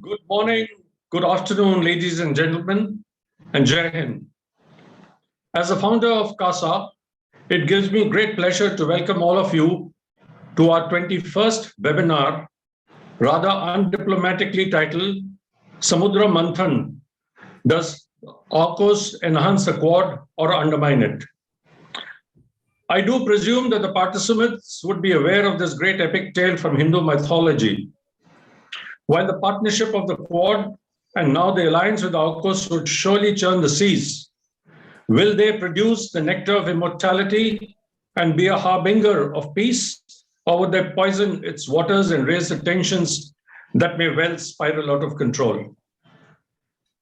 Good morning, good afternoon, ladies and gentlemen, and Jai Hind. As the founder of CASA, it gives me great pleasure to welcome all of you to our 21st webinar, rather undiplomatically titled Samudra Manthan, Does AUKUS Enhance the Quad or Undermine It? I do presume that the participants would be aware of this great epic tale from Hindu mythology. While the partnership of the Quad and now the alliance with AUKUS would surely churn the seas, will they produce the nectar of immortality and be a harbinger of peace, or would they poison its waters and raise the tensions that may well spiral out of control?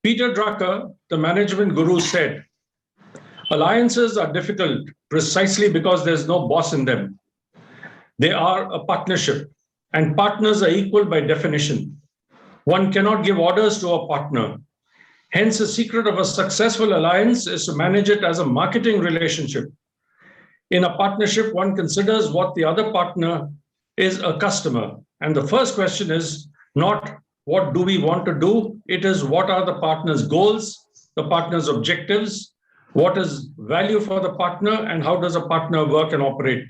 Peter Drucker, the management guru, said, "Alliances are difficult precisely because there's no boss in them. They are a partnership, and partners are equal by definition. One cannot give orders to a partner. Hence, the secret of a successful alliance is to manage it as a marketing relationship. In a partnership, one considers what the other partner is a customer. And the first question is not what do we want to do? It is what are the partner's goals, the partner's objectives, what is value for the partner, and how does a partner work and operate?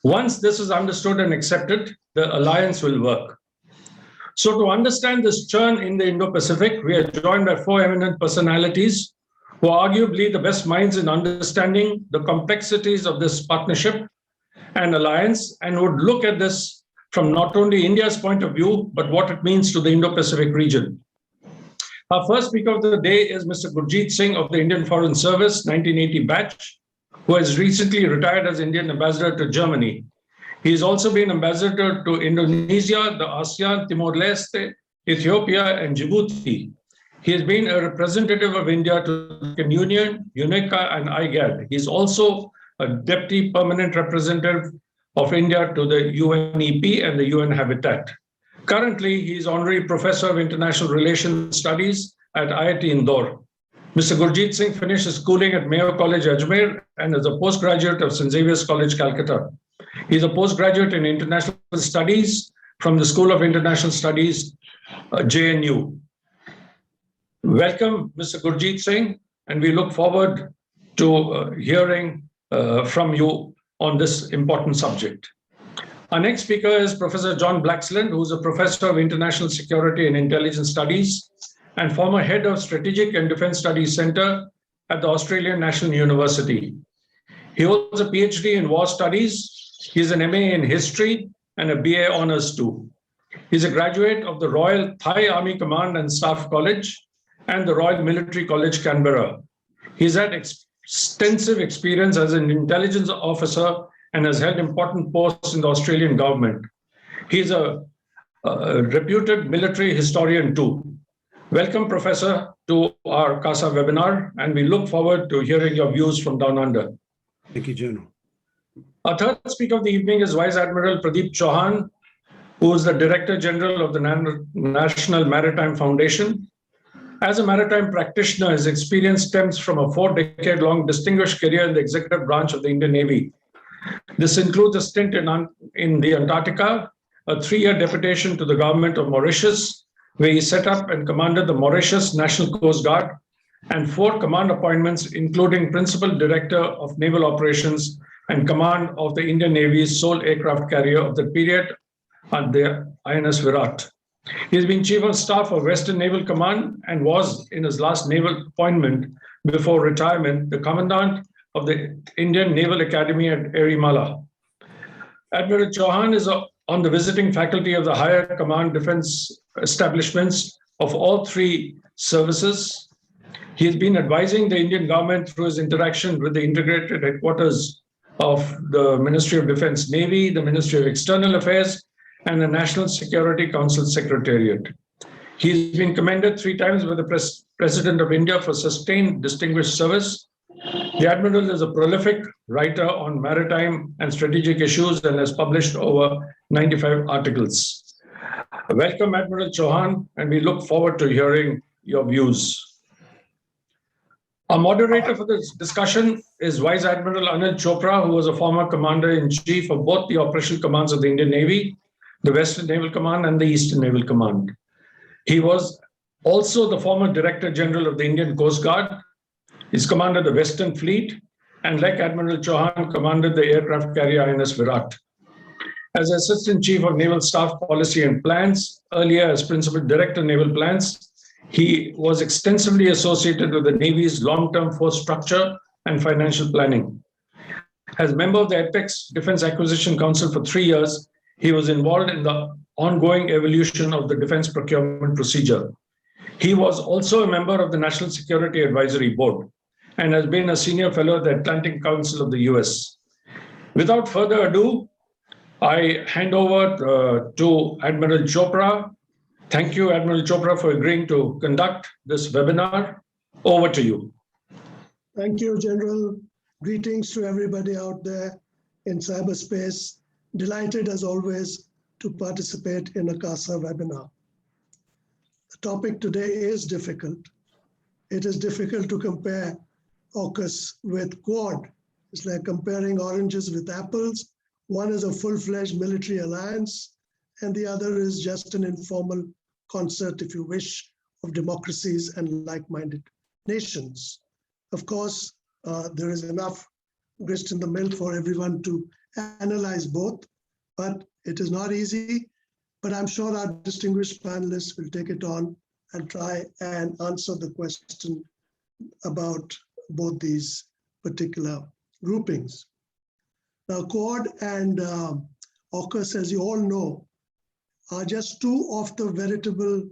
Once this is understood and accepted, the alliance will work." So to understand this churn in the Indo-Pacific, we are joined by four eminent personalities who are arguably the best minds in understanding the complexities of this partnership and alliance, and would look at this from not only India's point of view, but what it means to the Indo-Pacific region. Our first speaker of the day is Mr. Gurjeet Singh of the Indian Foreign Service, 1980 batch, who has recently retired as Indian ambassador to Germany. He's also been ambassador to Indonesia, the ASEAN, Timor-Leste, Ethiopia, and Djibouti. He has been a representative of India to the European Union, UNECA, and IGAD. He's also a deputy permanent representative of India to the UNEP and the UN Habitat. Currently, he is honorary professor of international relations studies at IIT Indore. Mr. Gurjeet Singh finished his schooling at Mayo College, Ajmer, and is a postgraduate of St. Xavier's College, Calcutta. He's a postgraduate in international studies from the School of International Studies, JNU. Welcome, Mr. Gurjeet Singh, and we look forward to hearing from you on this important subject. Our next speaker is Professor John Blaxland, who's a professor of international security and intelligence studies and former head of Strategic and Defense Studies Center at the Australian National University. He holds a PhD in war studies. He's an MA in history and a BA honors too. He's a graduate of the Royal Thai Army Command and Staff College and the Royal Military College, Canberra. He's had extensive experience as an intelligence officer and has held important posts in the Australian government. He's a reputed military historian too. Welcome, Professor, to our CASA webinar, and we look forward to hearing your views from down under. Thank you, General. Our third speaker of the evening is Vice Admiral Pradeep Johan, who is the Director General of the National Maritime Foundation. As a maritime practitioner, his experience stems from a 4-decade-long distinguished career in the executive branch of the Indian Navy. This includes a stint in the Antarctica, a 3-year deputation to the government of Mauritius, where he set up and commanded the Mauritius National Coast Guard, and 4 command appointments, including Principal Director of Naval Operations and command of the Indian Navy's sole aircraft carrier of the period at the INS Virat. He has been Chief of Staff of Western Naval Command and was, in his last naval appointment before retirement, the Commandant of the Indian Naval Academy at Erimala. Admiral Johan is on the visiting faculty of the Higher Command Defense establishments of all 3 services. He has been advising the Indian government through his interaction with the integrated headquarters of the Ministry of Defense Navy, the Ministry of External Affairs, and the National Security Council Secretariat. He's been commended 3 times by the President of India for sustained distinguished service. The Admiral is a prolific writer on maritime and strategic issues and has published over 95 articles. Welcome, Admiral Johan, and we look forward to hearing your views. Our moderator for this discussion is Vice Admiral Anil Chopra, who was a former Commander-in-Chief of both the operational commands of the Indian Navy, the Western Naval Command and the Eastern Naval Command. He was also the former Director General of the Indian Coast Guard. He's commanded the Western Fleet, and like Admiral Johan, commanded the aircraft carrier INS Virat. As Assistant Chief of Naval Staff Policy and Plans, earlier as Principal Director Naval Plans, he was extensively associated with the Navy's long-term force structure and financial planning. As member of the Apex Defense Acquisition Council for 3 years, he was involved in the ongoing evolution of the defense procurement procedure. He was also a member of the National Security Advisory Board and has been a senior fellow at the Atlantic Council of the US. Without further ado, I hand over to Admiral Chopra. Thank you, Admiral Chopra, for agreeing to conduct this webinar. Over to you. Thank you, General. Greetings to everybody out there in cyberspace. Delighted, as always, to participate in a CASA webinar. The topic today is difficult. It is difficult to compare AUKUS with Quad. It's like comparing oranges with apples. One is a full-fledged military alliance, and the other is just an informal concert, if you wish, of democracies and like-minded nations. Of course, there is enough grist in the mill for everyone to analyze both, but it is not easy. But I'm sure our distinguished panelists will take it on and try and answer the question about both these particular groupings. Now, Quad and AUKUS, as you all know, are just two of the veritable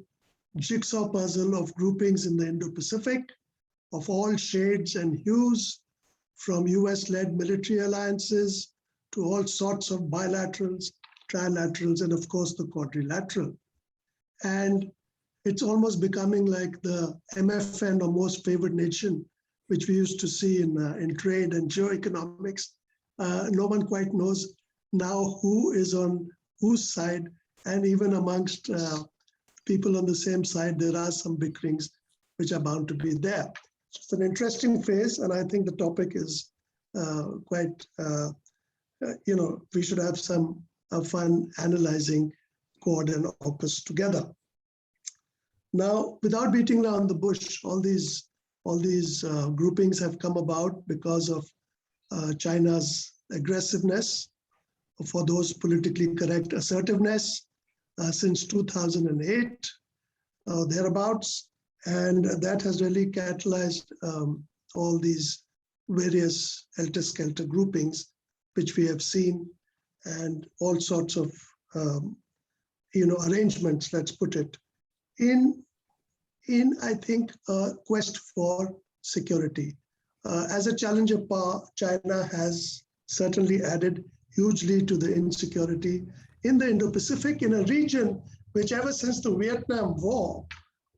jigsaw puzzle of groupings in the Indo-Pacific of all shades and hues, from US-led military alliances to all sorts of bilaterals, trilaterals, and of course the quadrilateral. And it's almost becoming like the MFN, or most favored nation, which we used to see in trade and geoeconomics. No one quite knows now who is on whose side, and even amongst people on the same side, there are some bickerings which are bound to be there. It's an interesting phase, and I think the topic is quite, we should have some fun analyzing Quad and AUKUS together. Now, without beating around the bush, all these groupings have come about because of China's aggressiveness, for those politically correct assertiveness, since 2008, thereabouts. And that has really catalyzed all these various helter-skelter groupings, which we have seen, and all sorts of, arrangements, let's put it, in I think, a quest for security. As a challenger power, China has certainly added hugely to the insecurity in the Indo-Pacific, in a region which ever since the Vietnam War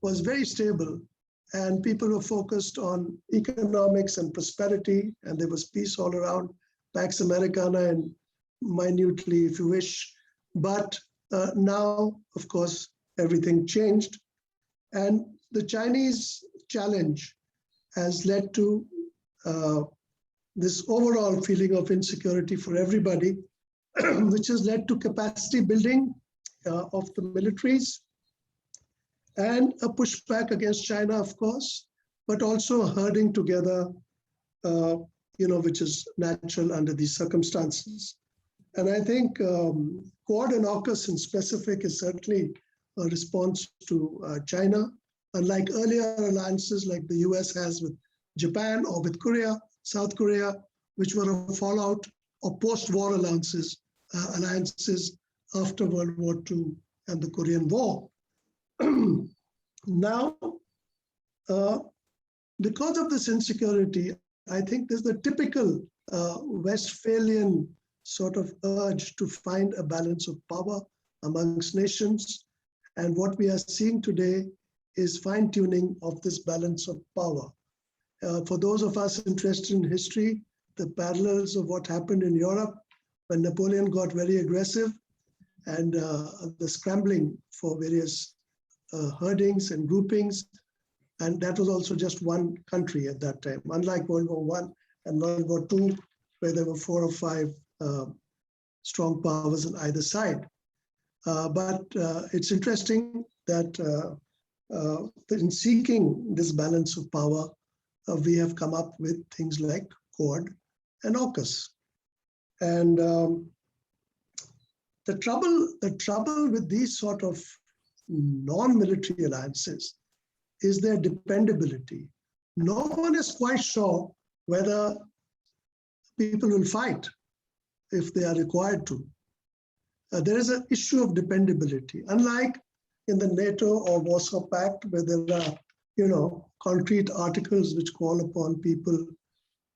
was very stable, and people were focused on economics and prosperity, and there was peace all around, Pax Americana and minutely, if you wish. But now, of course, everything changed. And the Chinese challenge has led to this overall feeling of insecurity for everybody, which has led to capacity building of the militaries, and a pushback against China, of course, but also a herding together, which is natural under these circumstances. And I think Quad and AUKUS in specific is certainly a response to China, unlike earlier alliances like the US has with Japan or with Korea, South Korea, which were a fallout of post-war alliances after World War II and the Korean War. Now, because of this insecurity, I think there's the typical Westphalian sort of urge to find a balance of power amongst nations. And what we are seeing today is fine-tuning of this balance of power. For those of us interested in history, the parallels of what happened in Europe when Napoleon got very aggressive, and the scrambling for various herdings and groupings. And that was also just one country at that time, unlike World War I and World War II, where there were 4 or 5 strong powers on either side. But it's interesting that in seeking this balance of power, we have come up with things like Quad and AUKUS. And the trouble with these sort of non-military alliances is their dependability. No one is quite sure whether people will fight if they are required to. There is an issue of dependability. Unlike in the NATO or Warsaw Pact, where there are, concrete articles which call upon people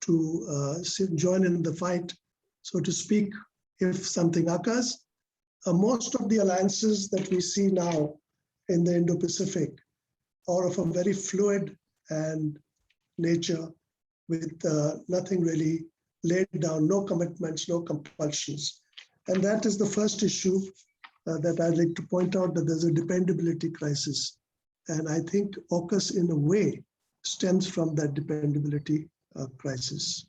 to join in the fight, so to speak, if something occurs. Most of the alliances that we see now in the Indo-Pacific are of a very fluid and nature with nothing really laid down, no commitments, no compulsions. And that is the first issue that I'd like to point out, that there's a dependability crisis. And I think AUKUS in a way stems from that dependability crisis.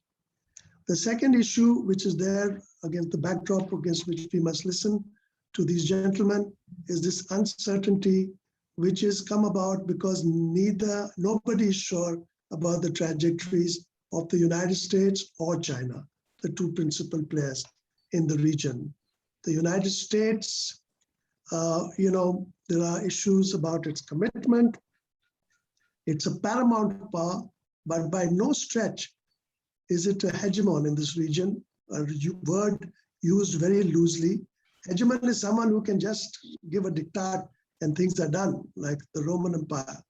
The second issue, which is there against the backdrop against which we must listen to these gentlemen, is this uncertainty which has come about because nobody is sure about the trajectories of the United States or China, the two principal players in the region. The United States, there are issues about its commitment. It's a paramount power, but by no stretch is it a hegemon in this region, a word used very loosely. Hegemon is someone who can just give a diktat and things are done, like the Roman Empire.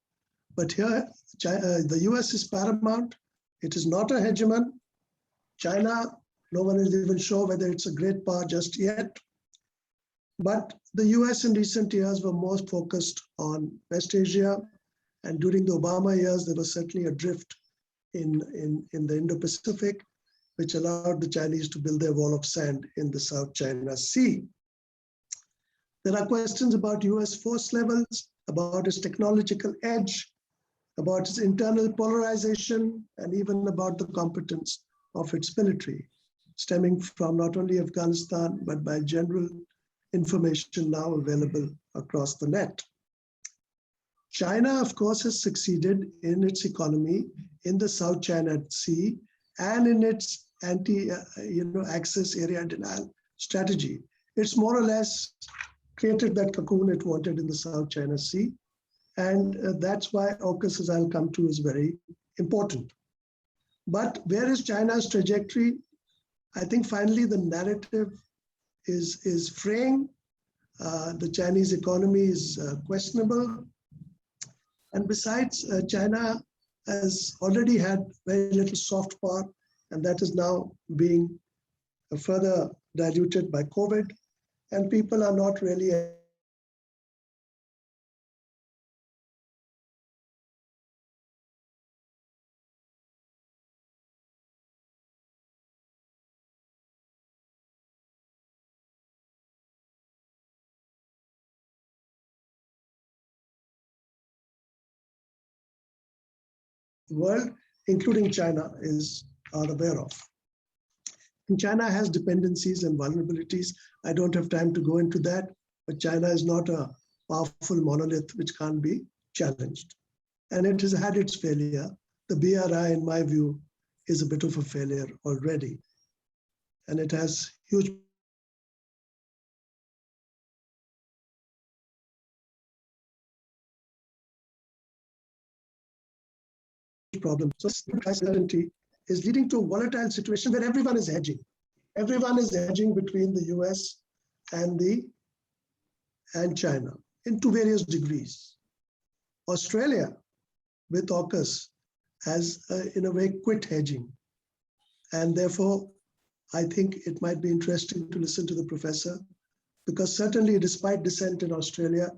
But here, the US is paramount. It is not a hegemon. China, no one is even sure whether it's a great power just yet. But the US in recent years were more focused on West Asia. And during the Obama years, there was certainly a drift in the Indo-Pacific, which allowed the Chinese to build their wall of sand in the South China Sea. There are questions about US force levels, about its technological edge, about its internal polarization, and even about the competence of its military, stemming from not only Afghanistan, but by general information now available across the net. China, of course, has succeeded in its economy in the South China Sea and in its access area denial strategy. It's more or less created that cocoon it wanted in the South China Sea. And that's why AUKUS, as I'll come to, is very important. But where is China's trajectory? I think finally the narrative is fraying. The Chinese economy is questionable. And besides, China has already had very little soft power, and that is now being further diluted by COVID. And people are not really world, including China, are aware of. And China has dependencies and vulnerabilities. I don't have time to go into that, but China is not a powerful monolith which can't be challenged. And it has had its failure. The BRI, in my view, is a bit of a failure already. And it has huge problems. So uncertainty is leading to a volatile situation where everyone is hedging. Everyone is hedging between the US and China to various degrees. Australia, with AUKUS, has in a way quit hedging. And therefore, I think it might be interesting to listen to the professor, because certainly despite dissent in Australia,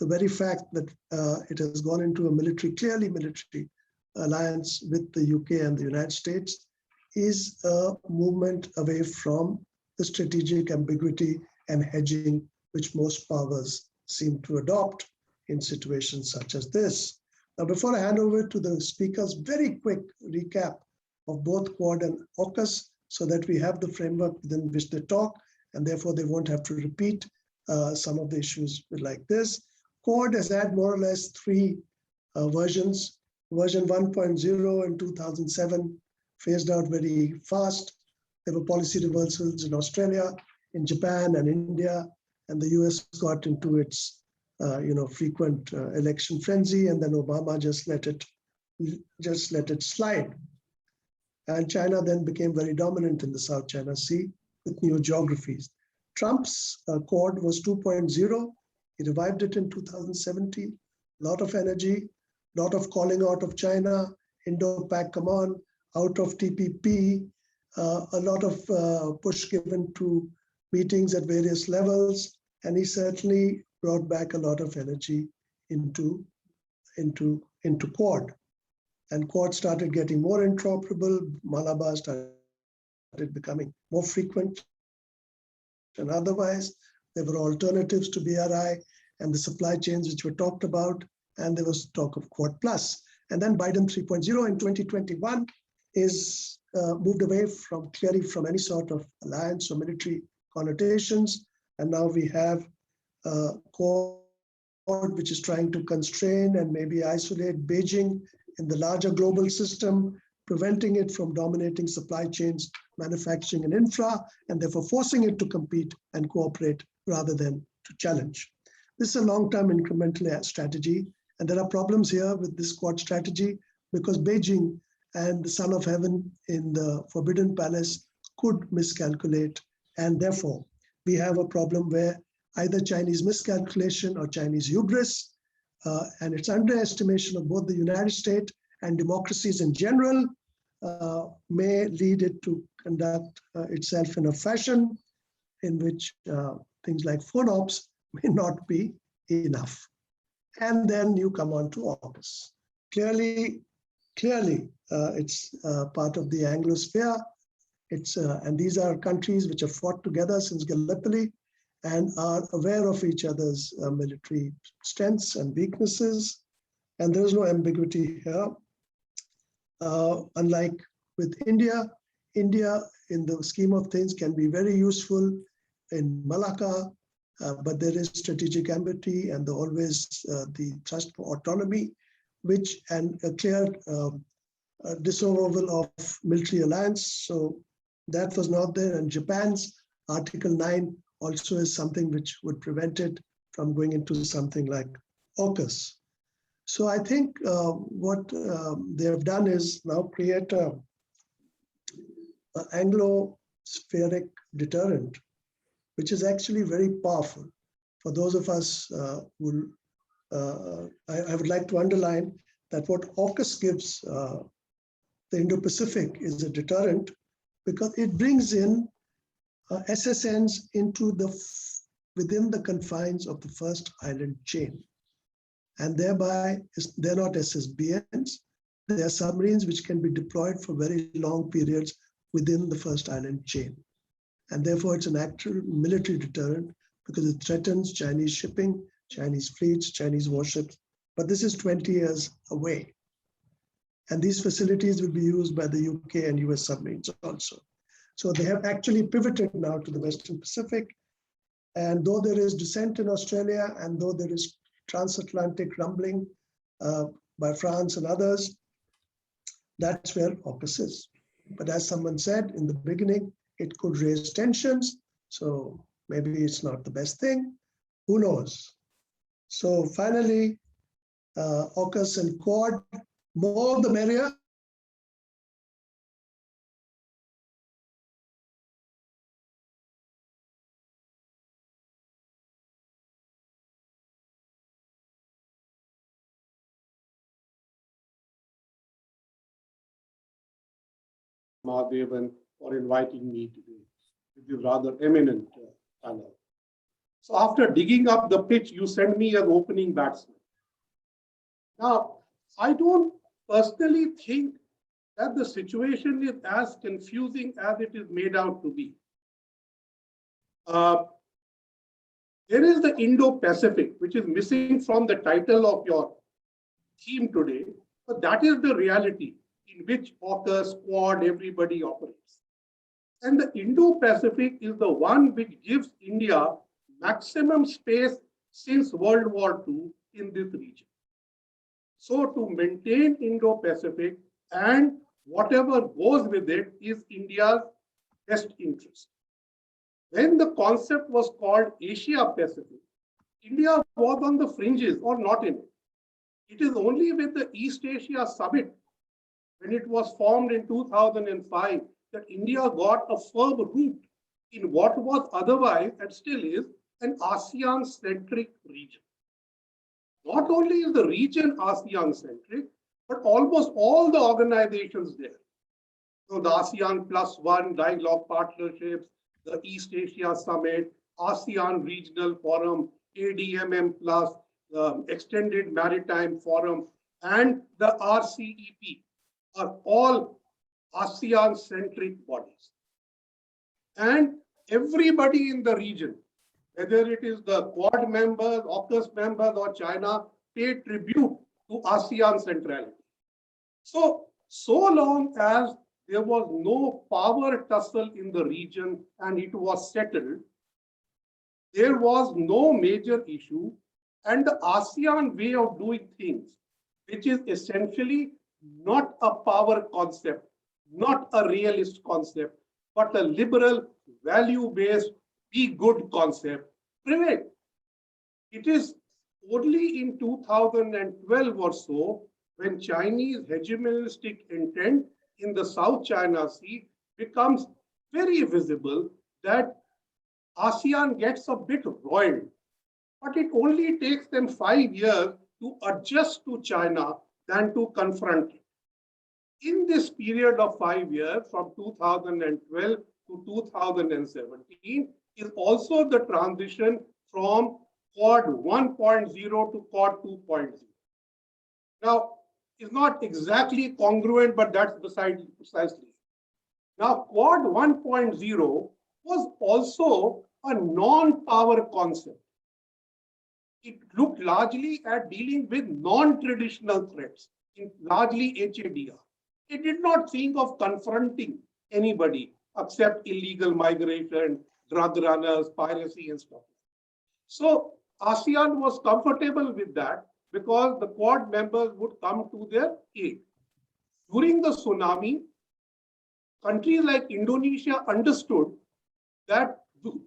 the very fact that it has gone into a clearly military alliance with the UK and the United States is a movement away from the strategic ambiguity and hedging which most powers seem to adopt in situations such as this. Now, before I hand over to the speakers, very quick recap of both Quad and AUKUS so that we have the framework within which they talk, and therefore they won't have to repeat some of the issues like this. Quad has had more or less three versions. Version 1.0 in 2007 phased out very fast. There were policy reversals in Australia, in Japan and India, and the US got into its frequent election frenzy, and then Obama just let it slide. And China then became very dominant in the South China Sea with new geographies. Trump's Quad was 2.0. He revived it in 2017. A lot of energy, a lot of calling out of China, Indo-Pac, come on, out of TPP, a lot of push given to meetings at various levels, and he certainly brought back a lot of energy into Quad. And Quad started getting more interoperable. Malabar started becoming more frequent. And otherwise, there were alternatives to BRI and the supply chains which were talked about, and there was talk of Quad Plus. And then Biden 3.0 in 2021 is moved away clearly from any sort of alliance or military connotations. And now we have Quad, which is trying to constrain and maybe isolate Beijing in the larger global system, preventing it from dominating supply chains, manufacturing and infra, and therefore forcing it to compete and cooperate rather than to challenge. This is a long-term incremental strategy, and there are problems here with this Quad strategy because Beijing and the son of heaven in the Forbidden Palace could miscalculate, and therefore we have a problem where either Chinese miscalculation or Chinese hubris and its underestimation of both the United States and democracies in general may lead it to conduct itself in a fashion in which things like phone ops may not be enough. And then you come on to AUKUS. Clearly, it's part of the Anglosphere. And these are countries which have fought together since Gallipoli and are aware of each other's military strengths and weaknesses. And there's no ambiguity here. Unlike with India in the scheme of things can be very useful in Malacca, but there is strategic ambiguity and always the thrust for autonomy, and a clear disavowal of military alliance. So that was not there. And Japan's Article 9 also is something which would prevent it from going into something like AUKUS. So I think what they have done is now create an Anglo-spheric deterrent, which is actually very powerful. For those of us who, I would like to underline that what AUKUS gives the Indo-Pacific is a deterrent because it brings in SSNs within the confines of the first island chain. And thereby, they're not SSBNs, they are submarines which can be deployed for very long periods within the first island chain. And therefore, it's an actual military deterrent because it threatens Chinese shipping, Chinese fleets, Chinese warships. But this is 20 years away. And these facilities will be used by the UK and US submarines also. So they have actually pivoted now to the Western Pacific. And though there is dissent in Australia, and though there is transatlantic rumbling by France and others, that's where AUKUS is. But as someone said in the beginning, it could raise tensions. So maybe it's not the best thing. Who knows? So finally, AUKUS and Quad, more the merrier. Mahadevan for inviting me to this rather eminent panel. So after digging up the pitch, you sent me as opening batsman. Now, I don't personally think that the situation is as confusing as it is made out to be. There is the Indo-Pacific, which is missing from the title of your theme today, but that is the reality in which AUKUS, Quad, everybody operates. And the Indo-Pacific is the one which gives India maximum space, since World War II in this region. So to maintain Indo-Pacific and whatever goes with it is India's best interest. When the concept was called Asia-Pacific, India was on the fringes or not in it. It is only with the East Asia Summit, when it was formed in 2005, that India got a firm root in what was otherwise and still is an ASEAN-centric region. Not only is the region ASEAN-centric, but almost all the organizations there. So the ASEAN +1 dialogue partnerships, the East Asia Summit, ASEAN Regional Forum, ADMM+, the Extended Maritime Forum, and the RCEP are all ASEAN-centric bodies. And everybody in the region, whether it is the Quad members, AUKUS members, or China, pay tribute to ASEAN centrality. So long as there was no power tussle in the region and it was settled, there was no major issue, and the ASEAN way of doing things, which is essentially not a power concept, not a realist concept, but a liberal, value-based, be good concept, prevailed. It is only in 2012 or so when Chinese hegemonistic intent in the South China Sea becomes very visible that ASEAN gets a bit roiled. But it only takes them 5 years to adjust to China than to confront it. In this period of 5 years, from 2012 to 2017, is also the transition from Quad 1.0 to Quad 2.0. Now, it's not exactly congruent, but that's precisely. Now, Quad 1.0 was also a non-power concept. It looked largely at dealing with non-traditional threats, largely HADR. It did not think of confronting anybody except illegal migration, drug runners, piracy, and stuff. So ASEAN was comfortable with that because the Quad members would come to their aid. During the tsunami, countries like Indonesia understood that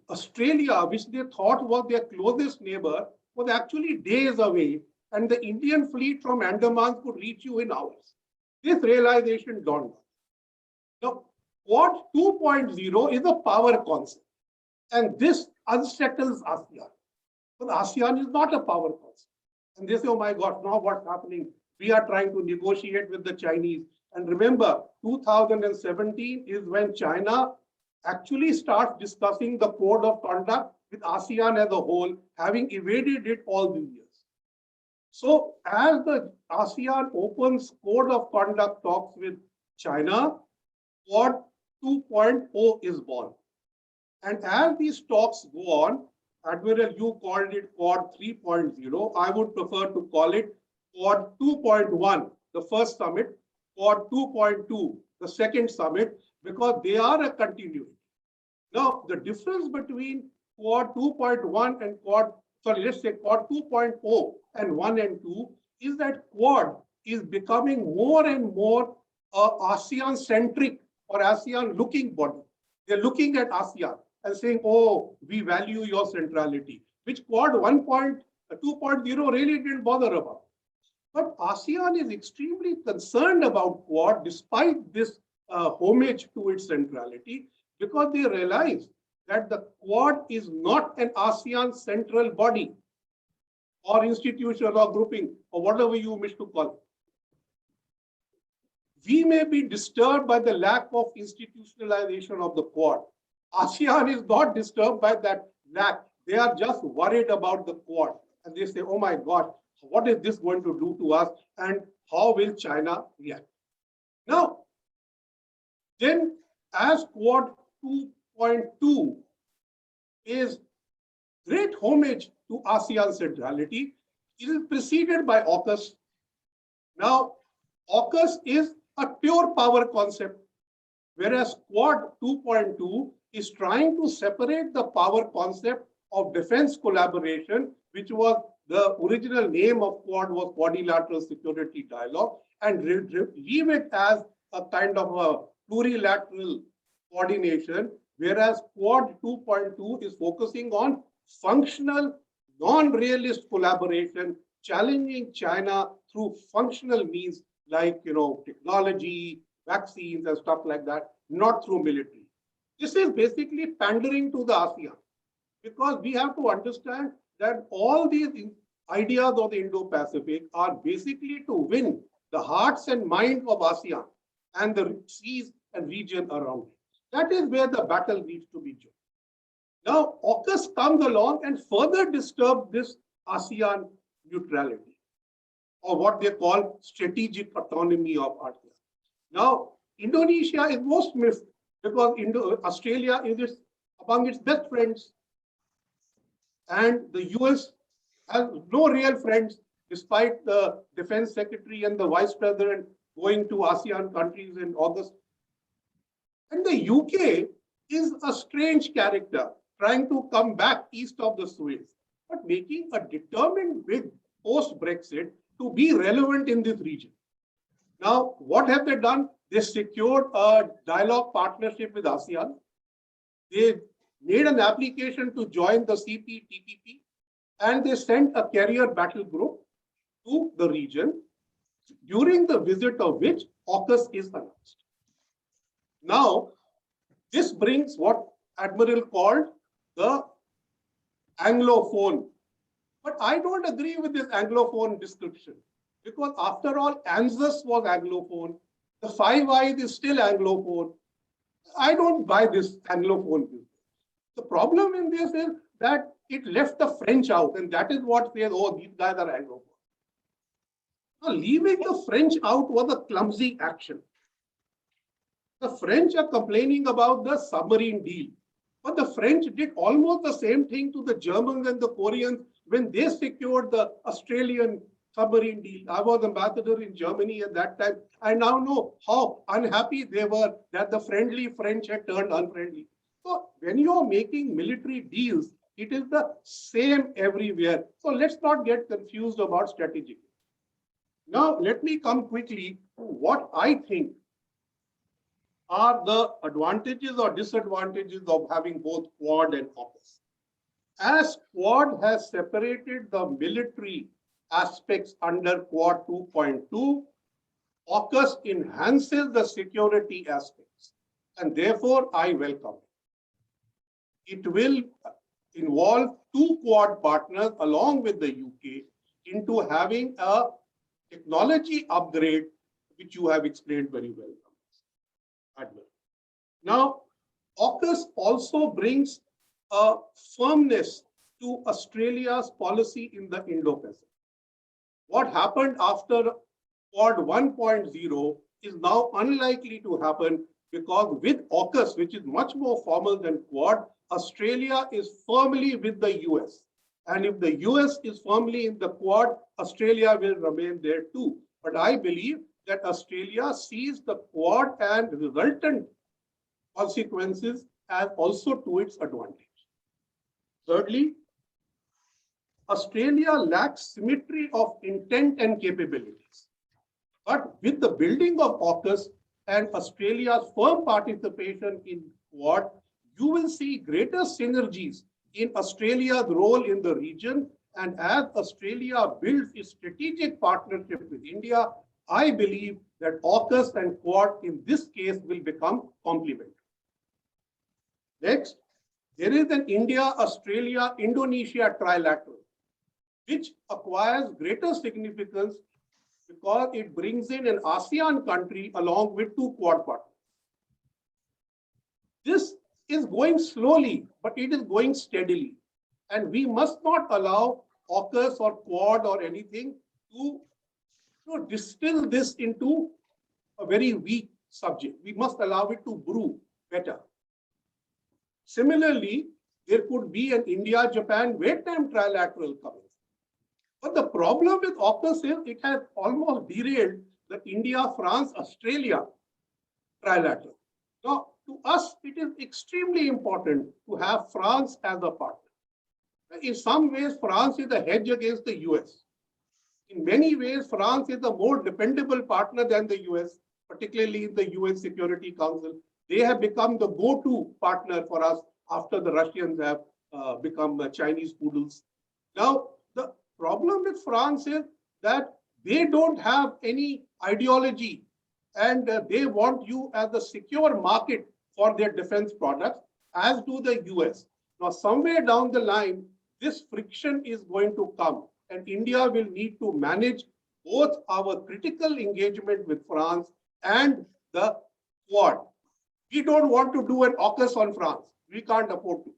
Australia, which they thought was their closest neighbor, was actually days away, and the Indian fleet from Andaman could reach you in hours. This realization dawned. Now, Quad 2.0 is a power concept, and this unsettles ASEAN. But ASEAN is not a power concept. And they say, oh my God, now what's happening? We are trying to negotiate with the Chinese. And remember, 2017 is when China actually starts discussing the code of conduct with ASEAN as a whole, having evaded it all these years. So as the ASEAN opens code of conduct talks with China, Quad 2.0 is born. And as these talks go on, Admiral, you called it Quad 3.0. I would prefer to call it Quad 2.1, the first summit, Quad 2.2, the second summit, because they are a continuity. Now, the difference between Quad 2.1 and Quad 2.0 and 1 and 2 is that Quad is becoming more and more ASEAN-centric or ASEAN-looking body. They're looking at ASEAN and saying, oh, we value your centrality, which Quad 1.2.0 really didn't bother about. But ASEAN is extremely concerned about Quad despite this homage to its centrality, because they realize that the Quad is not an ASEAN central body or institution or grouping or whatever you wish to call it. We may be disturbed by the lack of institutionalization of the Quad. ASEAN is not disturbed by that lack. They are just worried about the Quad. And they say, oh my God, what is this going to do to us? And how will China react? Now, then as Quad 2.2 is great homage to ASEAN centrality, it is preceded by AUKUS. Now, AUKUS is a pure power concept, whereas Quad 2.2 is trying to separate the power concept of defense collaboration which was the original name of Quad was Quadrilateral Security Dialogue, and leave it as a kind of a plurilateral coordination, whereas Quad 2.2 is focusing on functional, non-realist collaboration, challenging China through functional means like technology, vaccines, and stuff like that, not through military. This is basically pandering to the ASEAN, because we have to understand that all these ideas of the Indo-Pacific are basically to win the hearts and minds of ASEAN and the seas and region around it. That is where the battle needs to be joined. Now, AUKUS comes along and further disturbs this ASEAN neutrality, or what they call strategic autonomy of ASEAN. Now, Indonesia is most missed because Australia is among its best friends, and the US has no real friends, despite the defense secretary and the vice president going to ASEAN countries in August. And the UK is a strange character, trying to come back east of the Suez, but making a determined bid post-Brexit to be relevant in this region. Now, what have they done? They secured a dialogue partnership with ASEAN. They made an application to join the CPTPP, and they sent a carrier battle group to the region, during the visit of which AUKUS is announced. Now, this brings what Admiral called the Anglophone. But I don't agree with this Anglophone description, because after all, ANZUS was Anglophone. The Five Eyes is still Anglophone. I don't buy this Anglophone view. The problem in this is that it left the French out, and that is what says, oh, these guys are Anglophone. Now, leaving the French out was a clumsy action. The French are complaining about the submarine deal, but the French did almost the same thing to the Germans and the Koreans when they secured the Australian submarine deal. I was ambassador in Germany at that time. I now know how unhappy they were that the friendly French had turned unfriendly. So when you're making military deals, it is the same everywhere. So let's not get confused about strategy. Now, let me come quickly to what I think are the advantages or disadvantages of having both Quad and AUKUS. As Quad has separated the military aspects under Quad 2.2, AUKUS enhances the security aspects, and therefore I welcome it. It will involve two Quad partners along with the UK into having a technology upgrade, which you have explained very well, Admiral. Now, AUKUS also brings a firmness to Australia's policy in the Indo-Pacific. What happened after Quad 1.0 is now unlikely to happen, because with AUKUS, which is much more formal than Quad, Australia is firmly with the US. And if the US is firmly in the Quad, Australia will remain there too. But I believe that Australia sees the Quad and resultant consequences as also to its advantage. Thirdly, Australia lacks symmetry of intent and capabilities. But with the building of AUKUS and Australia's firm participation in Quad, you will see greater synergies in Australia's role in the region. And as Australia builds its strategic partnership with India, I believe that AUKUS and Quad in this case will become complementary. Next, there is an India-Australia-Indonesia trilateral, which acquires greater significance because it brings in an ASEAN country along with two Quad partners. This is going slowly, but it is going steadily. And we must not allow AUKUS or Quad or anything to distill this into a very weak subject. We must allow it to brew better. Similarly, there could be an India-Japan-Vietnam trilateral coming. But the problem with AUKUS is it has almost derailed the India-France-Australia trilateral. Now, to us, it is extremely important to have France as a partner. In some ways, France is a hedge against the US. In many ways, France is a more dependable partner than the US, particularly in the UN Security Council. They have become the go-to partner for us after the Russians have become Chinese poodles. Now, the problem with France is that they don't have any ideology, and they want you as a secure market for their defense products, as do the US. Now, somewhere down the line, this friction is going to come, and India will need to manage both our critical engagement with France and the Quad. We don't want to do an AUKUS on France. We can't afford to.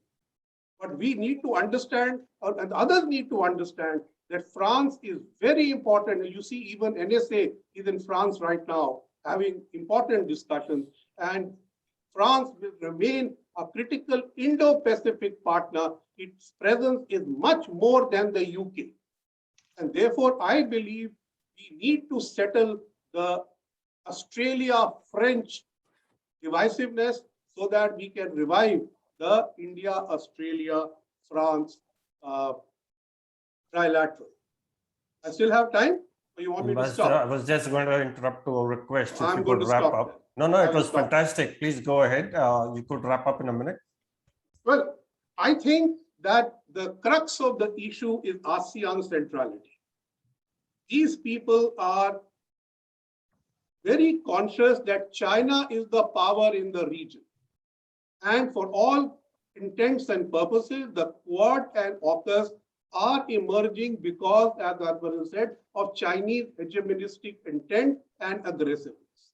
But we need to understand, and others need to understand, that France is very important. You see, even NSA is in France right now, having important discussions, and France will remain a critical Indo-Pacific partner. Its presence is much more than the UK. And therefore, I believe we need to settle the Australia-French divisiveness so that we can revive the India-Australia-France trilateral. I still have time? Or you want me to stop? I was just going to interrupt to a request if I'm you going could to wrap stop up. there. No, it was fantastic. Please go ahead. You could wrap up in a minute. Well, I think that the crux of the issue is ASEAN centrality. These people are very conscious that China is the power in the region. And for all intents and purposes, the Quad and AUKUS are emerging because, as Admiral said, of Chinese hegemonistic intent and aggressiveness.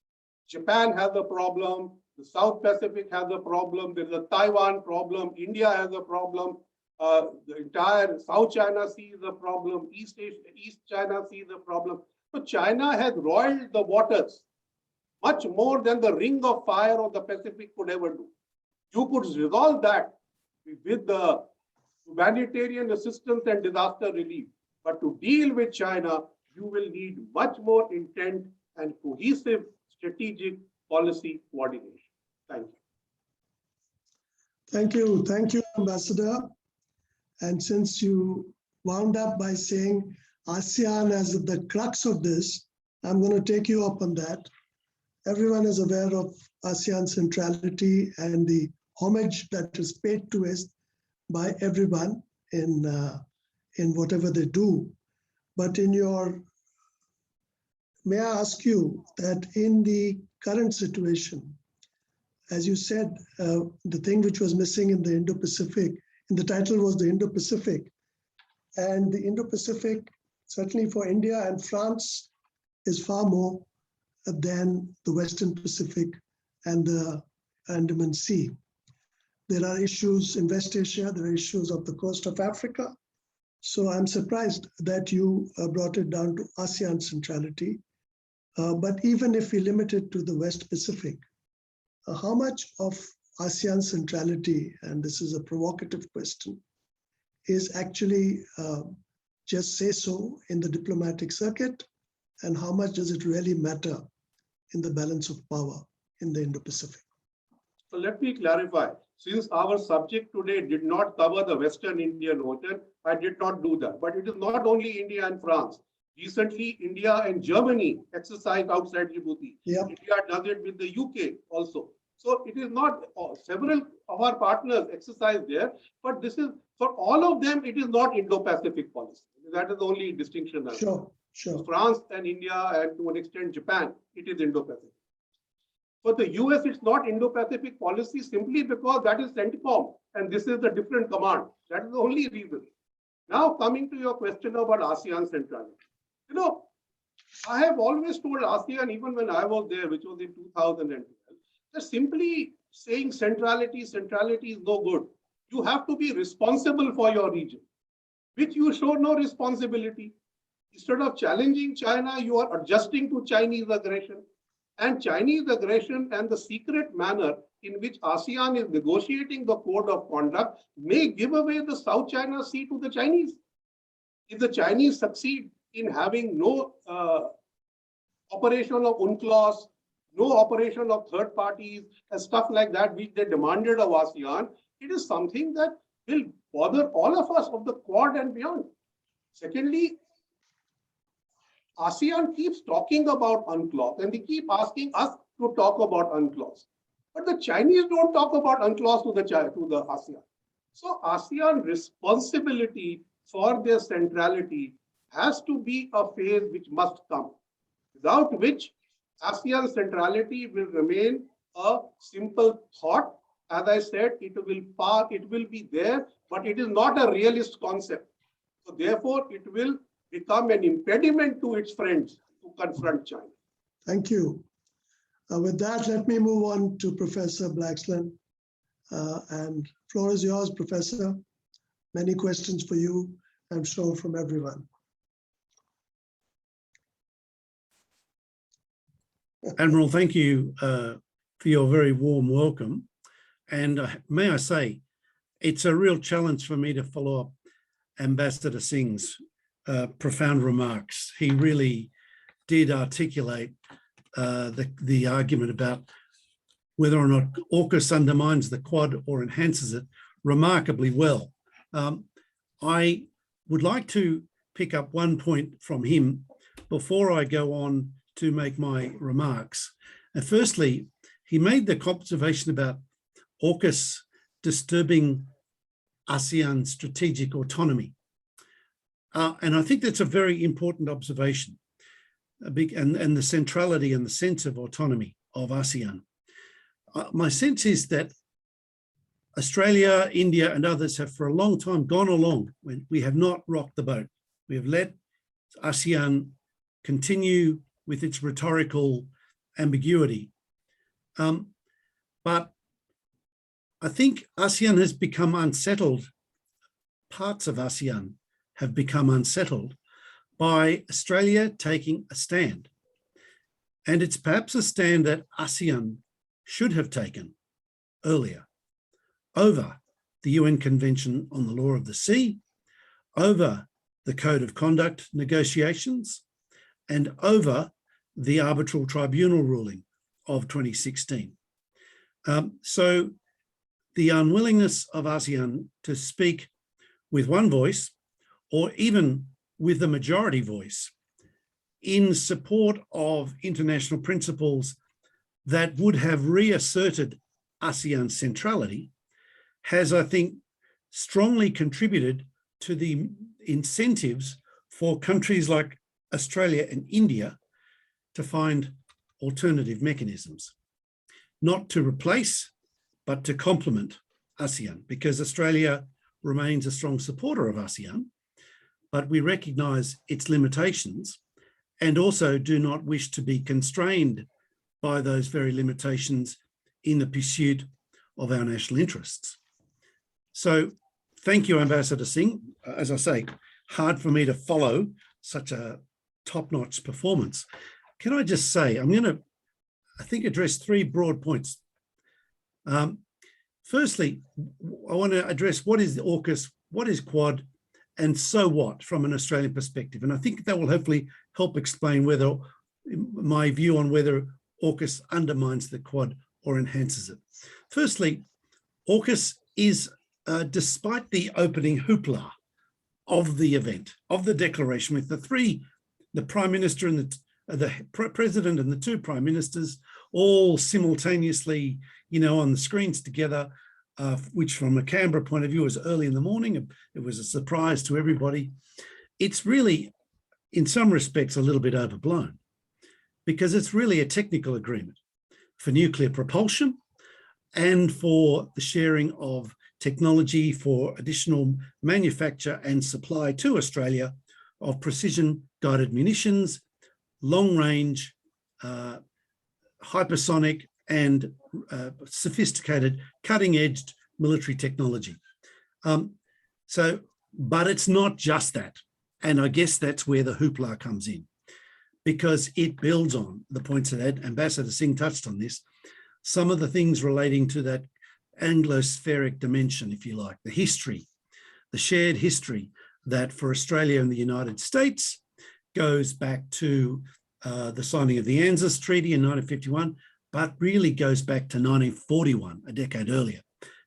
Japan has a problem, the South Pacific has a problem, there's a Taiwan problem, India has a problem, the entire South China Sea is a problem, East China Sea is a problem. So China has roiled the waters much more than the Ring of Fire of the Pacific could ever do. You could resolve that with the humanitarian assistance and disaster relief. But to deal with China, you will need much more intent and cohesive strategic policy coordination. Thank you. Thank you. Thank you, Ambassador. And since you wound up by saying ASEAN as the crux of this, I'm going to take you up on that. Everyone is aware of ASEAN centrality and the homage that is paid to it by everyone in whatever they do. But may I ask you that in the current situation, as you said, the thing which was missing in the Indo-Pacific, in the title was the Indo-Pacific. And the Indo-Pacific, certainly for India and France, is far more than the Western Pacific and the Andaman Sea. There are issues in West Asia, there are issues of the coast of Africa. So I'm surprised that you brought it down to ASEAN centrality. But even if we limit it to the West Pacific, how much of ASEAN centrality, and this is a provocative question, is actually just say so in the diplomatic circuit, and how much does it really matter in the balance of power in the Indo-Pacific? So let me clarify. Since our subject today did not cover the Western Indian Ocean, I did not do that. But it is not only India and France. Recently, India and Germany exercised outside Djibouti. Yep. India does it with the UK also. So it is not several of our partners exercise there, but this is for all of them. It is not Indo-Pacific policy. That is the only distinction. Sure. France and India, and to an extent Japan, it is Indo-Pacific. For the US, it's not Indo-Pacific policy simply because that is CENTCOM, and this is the different command. That is the only reason. Now, coming to your question about ASEAN centrality. You know, I have always told ASEAN, even when I was there, which was in 2012, that simply saying centrality is no good. You have to be responsible for your region, which you show no responsibility. Instead of challenging China, you are adjusting to Chinese aggression. And Chinese aggression and the secret manner in which ASEAN is negotiating the code of conduct may give away the South China Sea to the Chinese. If the Chinese succeed in having no operation of UNCLOS, no operation of third parties and stuff like that, which they demanded of ASEAN, it is something that will bother all of us of the Quad and beyond. Secondly, ASEAN keeps talking about UNCLOS and they keep asking us to talk about UNCLOS. But the Chinese don't talk about UNCLOS to the ASEAN. So ASEAN responsibility for their centrality has to be a phase which must come, without which ASEAN centrality will remain a simple thought. As I said, it will be there, but it is not a realist concept. So therefore, it will become an impediment to its friends to confront China. Thank you. With that, let me move on to Professor Blaxland. And floor is yours, Professor. Many questions for you, I'm sure, from everyone. Admiral, thank you for your very warm welcome. And may I say, it's a real challenge for me to follow up Ambassador Singh's profound remarks. He really did articulate the argument about whether or not AUKUS undermines the Quad or enhances it remarkably well. I would like to pick up one point from him before I go on to make my remarks. And firstly, he made the observation about AUKUS disturbing ASEAN strategic autonomy. And I think that's a very important observation, and the centrality and the sense of autonomy of ASEAN. My sense is that Australia, India, and others have for a long time gone along when we have not rocked the boat. We have let ASEAN continue with its rhetorical ambiguity. But I think ASEAN has become unsettled. Parts of ASEAN have become unsettled by Australia taking a stand. And it's perhaps a stand that ASEAN should have taken earlier over the UN Convention on the Law of the Sea, over the Code of Conduct negotiations, and over the Arbitral Tribunal ruling of 2016. So the unwillingness of ASEAN to speak with one voice, or even with the majority voice, in support of international principles that would have reasserted ASEAN centrality, has, I think, strongly contributed to the incentives for countries like Australia and India to find alternative mechanisms, not to replace, but to complement ASEAN, because Australia remains a strong supporter of ASEAN, but we recognise its limitations and also do not wish to be constrained by those very limitations in the pursuit of our national interests. So thank you, Ambassador Singh. As I say, hard for me to follow such a top-notch performance. Can I just say, I'm going to, I think, address three broad points. Firstly, I want to address what is the AUKUS, what is Quad, and so what from an Australian perspective. And I think that will hopefully help explain whether my view on whether AUKUS undermines the Quad or enhances it. Firstly, AUKUS is, despite the opening hoopla of the event, of the declaration, with the Prime Minister and the President and the two Prime Ministers all simultaneously, on the screens together, which from a Canberra point of view was early in the morning. It was a surprise to everybody. It's really, in some respects, a little bit overblown, because it's really a technical agreement for nuclear propulsion and for the sharing of technology for additional manufacture and supply to Australia of precision-guided munitions, long-range, hypersonic and sophisticated, cutting-edge military technology. But it's not just that. And I guess that's where the hoopla comes in, because it builds on the points that Ambassador Singh touched on this, some of the things relating to that Anglo-spheric dimension, if you like, the history, the shared history that for Australia and the United States goes back to the signing of the ANZUS Treaty in 1951, but really goes back to 1941, a decade earlier,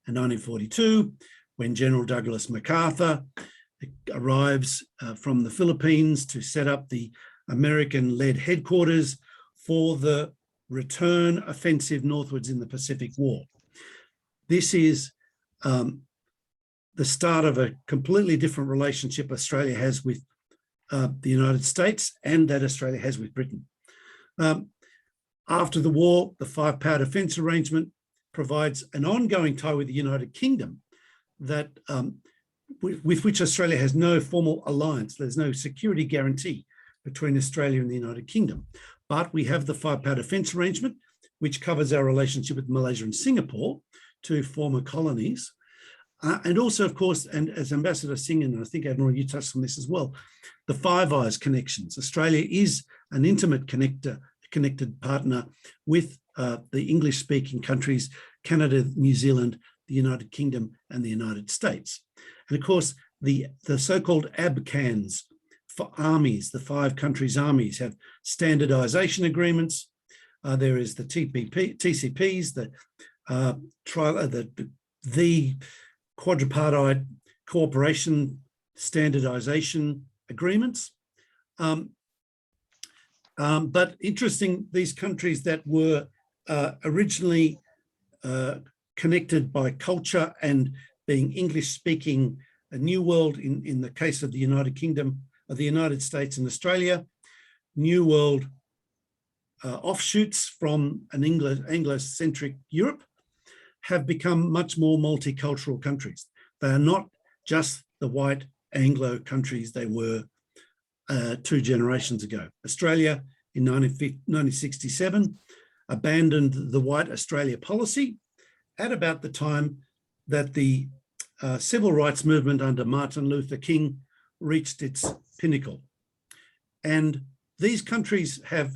and 1942, when General Douglas MacArthur arrives from the Philippines to set up the American-led headquarters for the return offensive northwards in the Pacific War. This is the start of a completely different relationship Australia has with the United States and that Australia has with Britain. After the war, the five-power defence arrangement provides an ongoing tie with the United Kingdom that with which Australia has no formal alliance. There's no security guarantee between Australia and the United Kingdom. But we have the five-power defence arrangement, which covers our relationship with Malaysia and Singapore, two former colonies. And also, of course, and as Ambassador Singh, and I think Admiral, you touched on this as well, the Five Eyes connections. Australia is an intimate connected partner with the English-speaking countries, Canada, New Zealand, the United Kingdom, and the United States. And of course, the so-called ABCANs for armies, the five countries' armies have standardization agreements. There is the TCPs, the quadripartite cooperation standardization agreements. But interesting, these countries that were originally connected by culture and being English-speaking, a New World in the case of the United Kingdom, of the United States and Australia, New World offshoots from an Anglo-centric Europe, have become much more multicultural countries. They are not just the white Anglo countries they were 2 generations ago. Australia in 1967 abandoned the white Australia policy at about the time that the civil rights movement under Martin Luther King reached its pinnacle. And these countries have,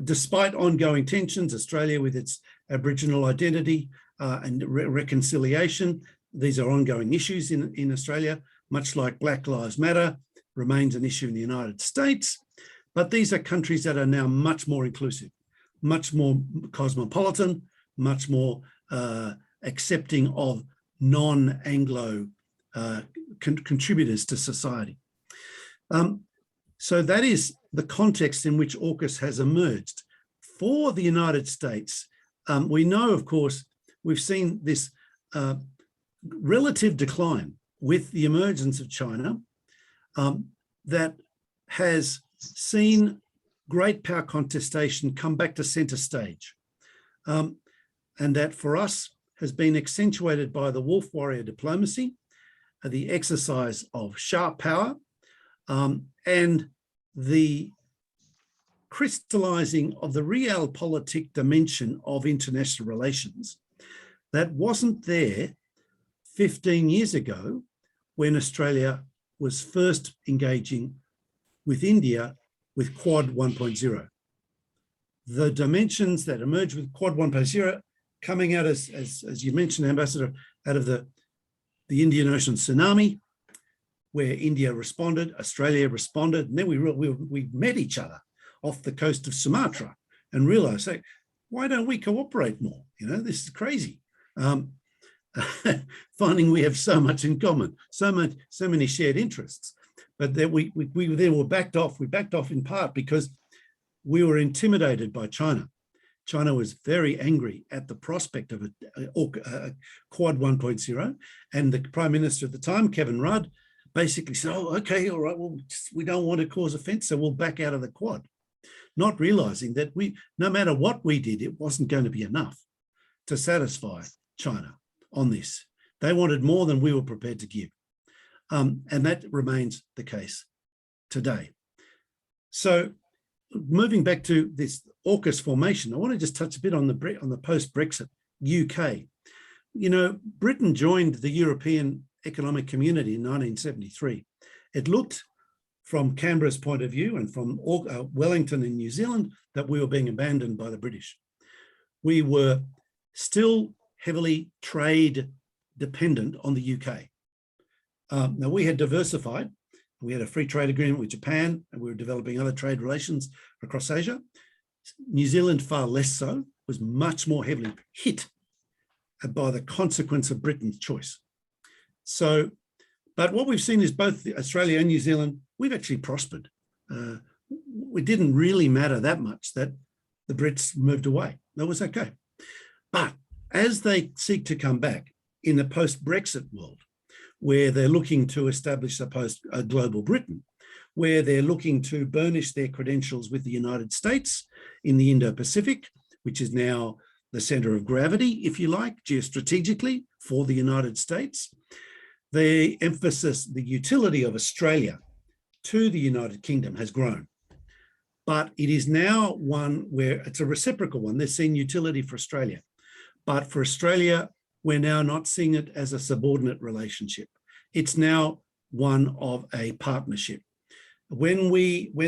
despite ongoing tensions, Australia with its Aboriginal identity and reconciliation, these are ongoing issues in Australia, much like Black Lives Matter remains an issue in the United States. But these are countries that are now much more inclusive, much more cosmopolitan, much more accepting of non-Anglo contributors to society. So that is the context in which AUKUS has emerged. For the United States, we know, of course, we've seen this relative decline with the emergence of China that has seen great power contestation come back to center stage. And that for us has been accentuated by the wolf warrior diplomacy, the exercise of sharp power, and the crystallizing of the realpolitik dimension of international relations that wasn't there 15 years ago when Australia was first engaging with India with Quad 1.0. The dimensions that emerged with Quad 1.0 coming out, as you mentioned, Ambassador, out of the Indian Ocean tsunami, where India responded, Australia responded, and then we met each other off the coast of Sumatra and realized, hey, why don't we cooperate more? You know, this is crazy. Finding we have so much in common, so many shared interests, but that we then were backed off. We backed off in part because we were intimidated by China. China was very angry at the prospect of a Quad 1.0, and the Prime Minister at the time, Kevin Rudd, basically said, oh, okay, all right, well, we don't want to cause offense, so we'll back out of the Quad. Not realizing that no matter what we did, it wasn't going to be enough to satisfy China on this. They wanted more than we were prepared to give. And that remains the case today. So moving back to this AUKUS formation, I want to just touch a bit on the post-Brexit UK. You know, Britain joined the European Economic Community in 1973. It looked from Canberra's point of view and from Wellington in New Zealand that we were being abandoned by the British. We were still heavily trade dependent on the UK. Now we had diversified. We had a free trade agreement with Japan, and we were developing other trade relations across Asia. New Zealand, far less so, was much more heavily hit by the consequence of Britain's choice. But what we've seen is both Australia and New Zealand, we've actually prospered. It didn't really matter that much that the Brits moved away. That was okay. But as they seek to come back in a post-Brexit world, where they're looking to establish a global Britain, where they're looking to burnish their credentials with the United States in the Indo-Pacific, which is now the center of gravity, if you like, geostrategically for the United States. The emphasis, the utility of Australia to the United Kingdom has grown. But it is now one where it's a reciprocal one. They're seeing utility for Australia. But for Australia, we're now not seeing it as a subordinate relationship. It's now one of a partnership. When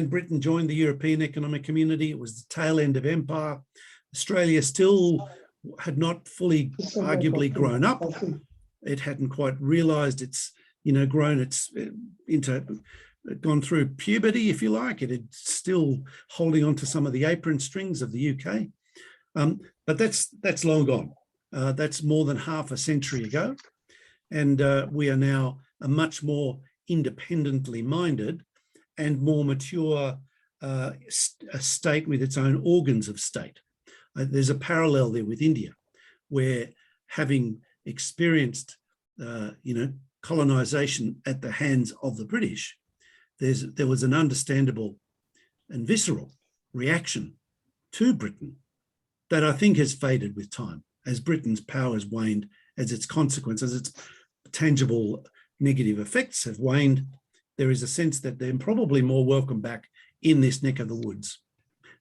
Britain joined the European Economic Community, it was the tail end of empire. Australia still had not fully, arguably, grown up. It hadn't quite realised it's, gone through puberty, if you like. It had still holding on to some of the apron strings of the UK. But that's long gone. That's more than half a century ago. And we are now a much more independently minded and more mature a state with its own organs of state. There's a parallel there with India, where having experienced, colonization at the hands of the British, there was an understandable and visceral reaction to Britain that I think has faded with time as Britain's power has waned, as its consequences, its tangible negative effects have waned. There is a sense that they're probably more welcome back in this neck of the woods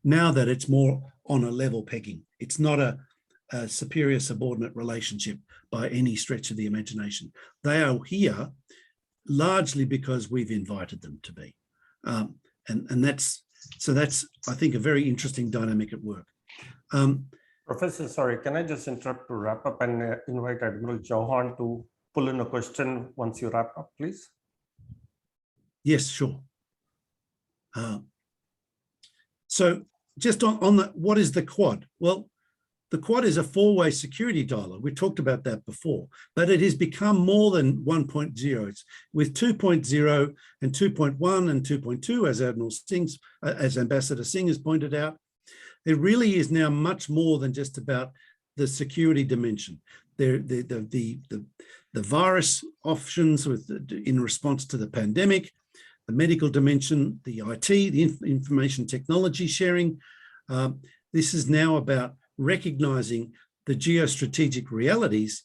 now that it's more on a level pegging. It's not a superior subordinate relationship by any stretch of the imagination. They are here largely because we've invited them to be. And that's, I think, a very interesting dynamic at work. Professor, sorry, can I just interrupt to wrap up and invite Admiral Johan to pull in a question once you wrap up, please? Yes, sure. So just on the, what is the Quad? Well, the Quad is a four-way security dialogue. We talked about that before, but it has become more than 1.0. It's with 2.0 and 2.1 and 2.2, as Admiral Singh's, as Ambassador Singh has pointed out. It really is now much more than just about the security dimension. The virus options in response to the pandemic, the medical dimension, the IT, the information technology sharing. This is now about recognizing the geostrategic realities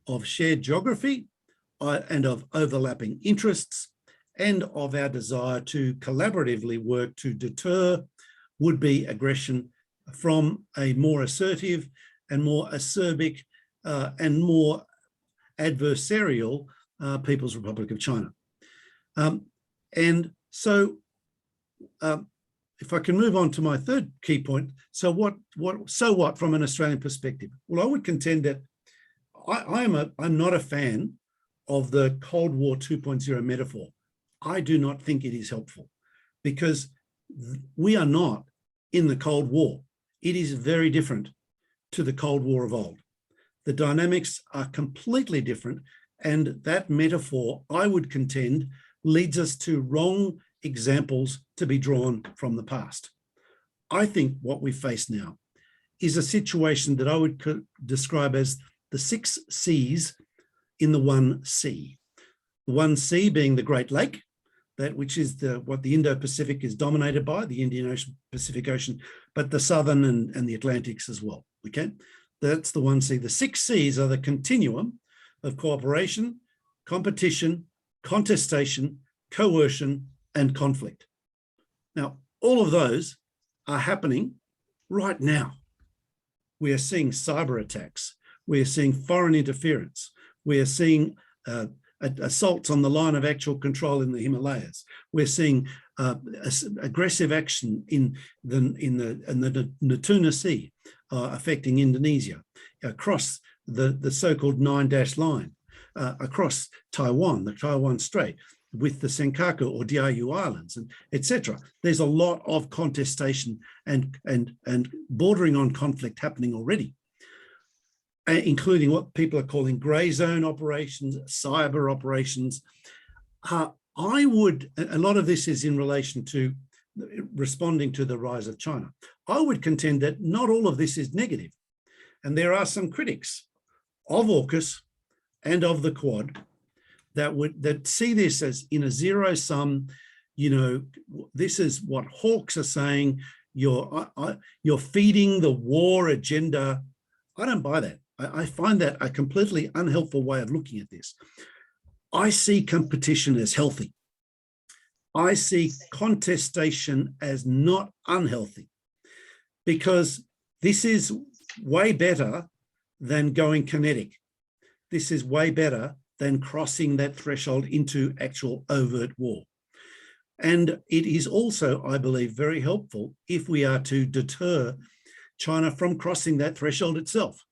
of shared geography and of overlapping interests and of our desire to collaboratively work to deter would-be aggression from a more assertive and more acerbic and more adversarial People's Republic of China. And so if I can move on to my third key point, so what from an Australian perspective? Well, I would contend that I'm not a fan of the Cold War 2.0 metaphor. I do not think it is helpful because we are not in the Cold War. It is very different to the Cold War of old. The dynamics are completely different, and that metaphor, I would contend, leads us to wrong examples to be drawn from the past. I think what we face now is a situation that I would describe as the 6 C's in the 1 C. The 1 C being the Great Lake, which is what the Indo-Pacific is dominated by, the Indian Ocean, Pacific Ocean, but the Southern and the Atlantics as well, okay? That's the 1 C. The 6 C's are the continuum of cooperation, competition, contestation, coercion, and conflict. Now, all of those are happening right now. We are seeing cyber attacks. We are seeing foreign interference. We are seeing assaults on the line of actual control in the Himalayas. We're seeing aggressive action in the Natuna Sea, affecting Indonesia, across the so-called 9-dash line, across Taiwan, the Taiwan Strait, with the Senkaku or Diaoyu Islands, and etc. There's a lot of contestation and bordering on conflict happening already. including what people are calling grey zone operations, cyber operations. A lot of this is in relation to responding to the rise of China. I would contend that not all of this is negative. And there are some critics of AUKUS and of the Quad that see this as in a zero sum, this is what hawks are saying, you're feeding the war agenda. I don't buy that. I find that a completely unhelpful way of looking at this. I see competition as healthy. I see contestation as not unhealthy, because this is way better than going kinetic. This is way better than crossing that threshold into actual overt war. And it is also, I believe, very helpful if we are to deter China from crossing that threshold itself.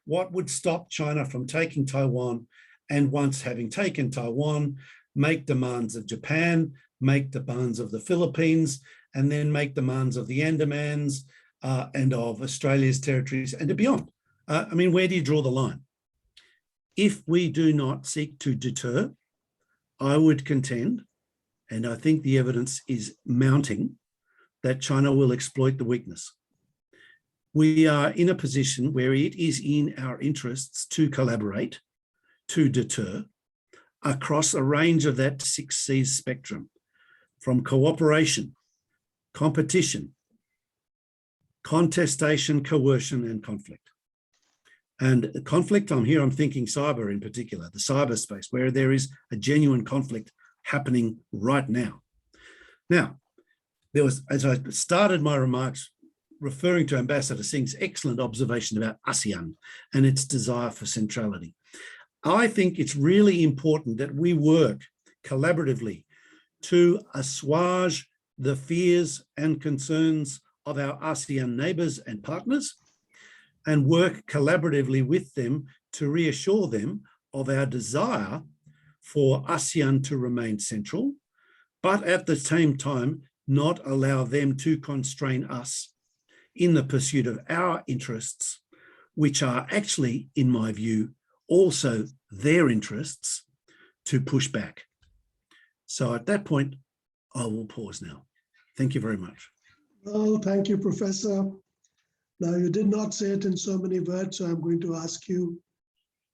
What would stop China from taking Taiwan, and once having taken Taiwan, make demands of Japan, make demands of the Philippines, and then make demands of the Andamans and of Australia's territories and beyond? Where do you draw the line? If we do not seek to deter, I would contend, and I think the evidence is mounting, that China will exploit the weakness. We are in a position where it is in our interests to collaborate, to deter, across a range of that 6 C's spectrum, from cooperation, competition, contestation, coercion, and conflict. And conflict, I'm thinking cyber in particular, the cyberspace, where there is a genuine conflict happening right now. Now, there was, as I started my remarks, referring to Ambassador Singh's excellent observation about ASEAN and its desire for centrality. I think it's really important that we work collaboratively to assuage the fears and concerns of our ASEAN neighbours and partners, and work collaboratively with them to reassure them of our desire for ASEAN to remain central, but at the same time, not allow them to constrain us in the pursuit of our interests, which are actually, in my view, also their interests, to push back. So at that point, I will pause now. Thank you very much. Well, thank you, Professor. Now, you did not say it in so many words, so I'm going to ask you,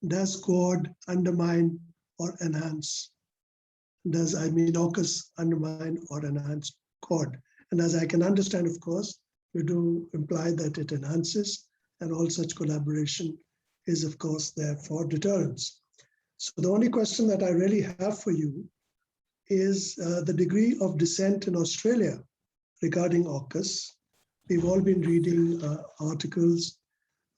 does Quad undermine or enhance? Does AUKUS undermine or enhance Quad? And as I can understand, of course, you do imply that it enhances, and all such collaboration is, of course, there for deterrence. So the only question that I really have for you is the degree of dissent in Australia regarding AUKUS. We've all been reading articles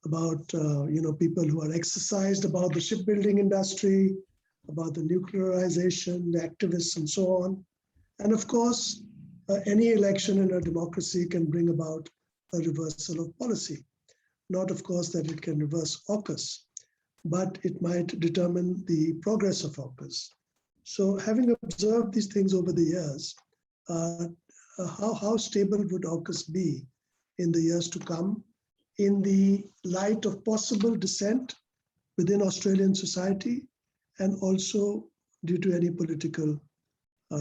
about people who are exercised about the shipbuilding industry, about the nuclearization, the activists, and so on. And of course, any election in a democracy can bring about a reversal of policy. Not, of course, that it can reverse AUKUS, but it might determine the progress of AUKUS. So having observed these things over the years, how stable would AUKUS be in the years to come in the light of possible dissent within Australian society, and also due to any political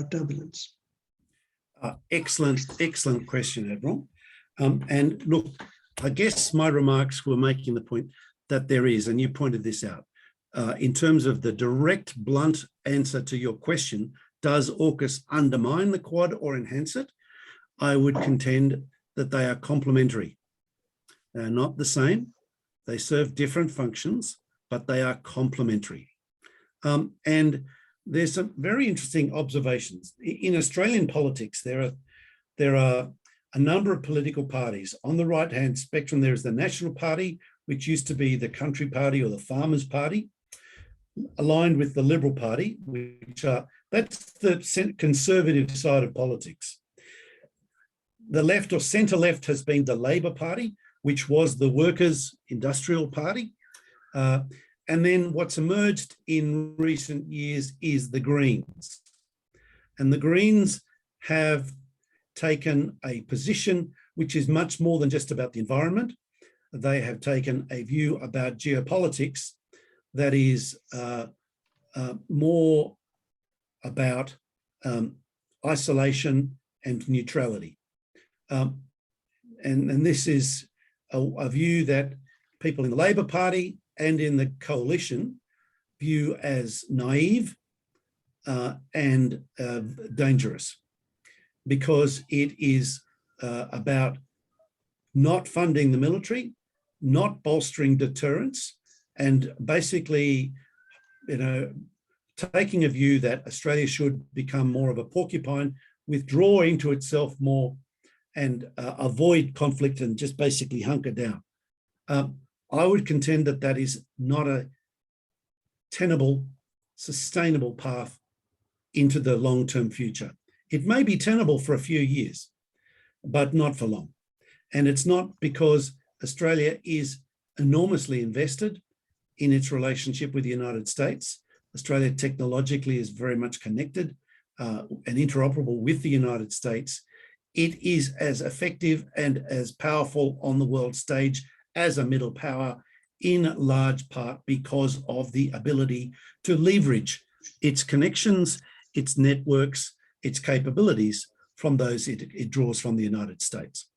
turbulence? Excellent question, Admiral. And look, I guess my remarks were making the point that there is, and you pointed this out, in terms of the direct, blunt answer to your question, does AUKUS undermine the Quad or enhance it? I would contend that they are complementary. They are not the same. They serve different functions, but they are complementary. And there's some very interesting observations. In Australian politics, there are a number of political parties. On the right-hand spectrum, there is the National Party, which used to be the Country Party or the Farmers' Party, aligned with the Liberal Party, that's the conservative side of politics. The left or centre-left has been the Labor Party, which was the Workers' Industrial Party. And then what's emerged in recent years is the Greens. And the Greens have taken a position which is much more than just about the environment. they have taken a view about geopolitics that is more about isolation and neutrality. And this is a view that people in the Labor Party and in the coalition view as naive and dangerous, because it is about not funding the military, not bolstering deterrence, and basically, taking a view that Australia should become more of a porcupine, withdraw into itself more, and avoid conflict and just basically hunker down. I would contend that that is not a tenable, sustainable path into the long-term future. It may be tenable for a few years, but not for long. And it's not because Australia is enormously invested in its relationship with the United States. Australia technologically is very much connected and interoperable with the United States. It is as effective and as powerful on the world stage as a middle power, in large part because of the ability to leverage its connections, its networks, its capabilities from those it draws from the United States.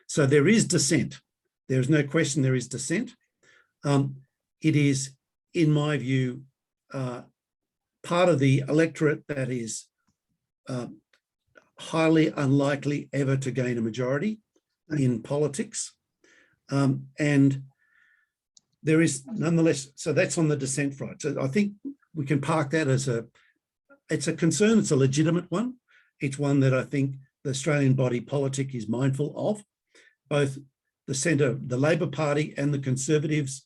So there is dissent. There is no question there is dissent. It is, in my view, part of the electorate that is highly unlikely ever to gain a majority in politics. And there is nonetheless, so that's on the dissent front. So I think we can park that as it's a concern, it's a legitimate one. It's one that I think the Australian body politic is mindful of. Both the centre, the Labor Party and the Conservatives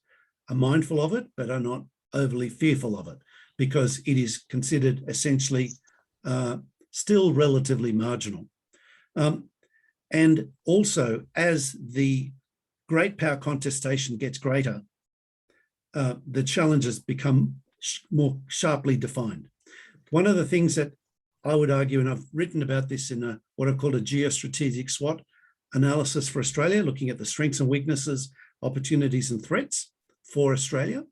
are mindful of it, but are not overly fearful of it, because it is considered essentially still relatively marginal. And also, as the great power contestation gets greater, the challenges become more sharply defined. One of the things that I would argue, and I've written about this in what I've called a geostrategic SWOT analysis for Australia, looking at the strengths and weaknesses, opportunities and threats for Australia,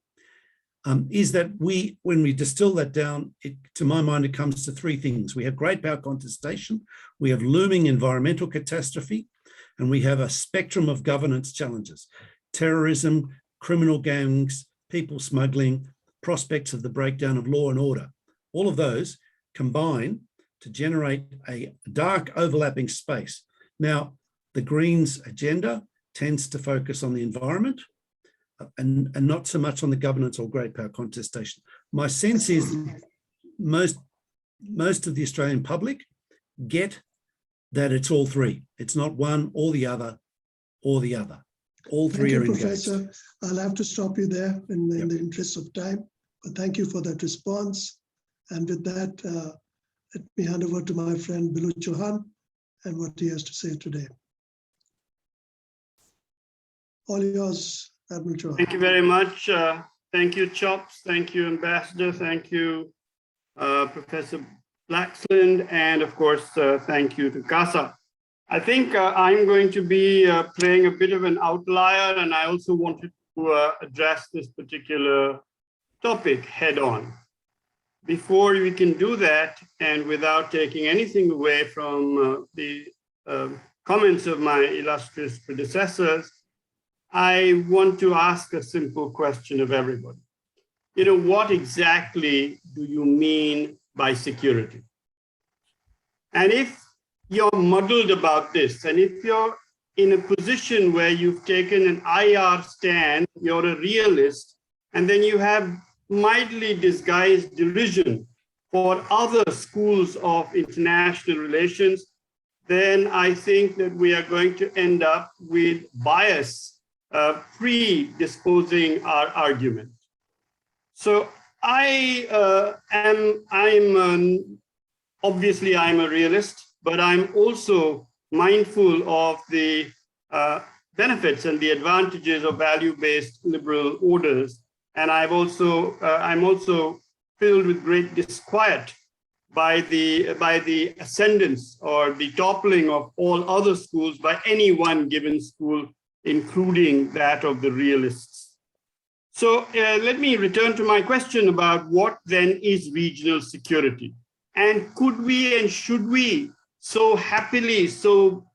is that when we distill that down, to my mind, it comes to three things. We have great power contestation, we have looming environmental catastrophe, and we have a spectrum of governance challenges: terrorism, criminal gangs, people smuggling, prospects of the breakdown of law and order. All of those combine to generate a dark overlapping space. Now, the Greens agenda tends to focus on the environment and not so much on the governance or great power contestation. My sense is most of the Australian public get that it's all three. It's not one or the other or the other. All three are engaged. Professor. I'll have to stop you there in the interest of time, but thank you for that response. And with that, let me hand over to my friend Johan and what he has to say today. All yours, Admiral Johan. Thank you very much. Thank you, Chops. Thank you, Ambassador. Thank you, Professor Blaxland. And of course, thank you to CASA. I think I'm going to be playing a bit of an outlier, and I also wanted to address this particular topic head on. Before we can do that, and without taking anything away from the comments of my illustrious predecessors, I want to ask a simple question of everybody. What exactly do you mean by security? And if you're muddled about this, and if you're in a position where you've taken an IR stand, you're a realist, and then you have mildly disguised derision for other schools of international relations, then I think that we are going to end up with bias predisposing our argument. So obviously I'm a realist, but I'm also mindful of the benefits and the advantages of value-based liberal orders. And I'm also filled with great disquiet by the ascendance or the toppling of all other schools by any one given school including that of the realists. So let me return to my question about what then is regional security. And could we and should we so happily, so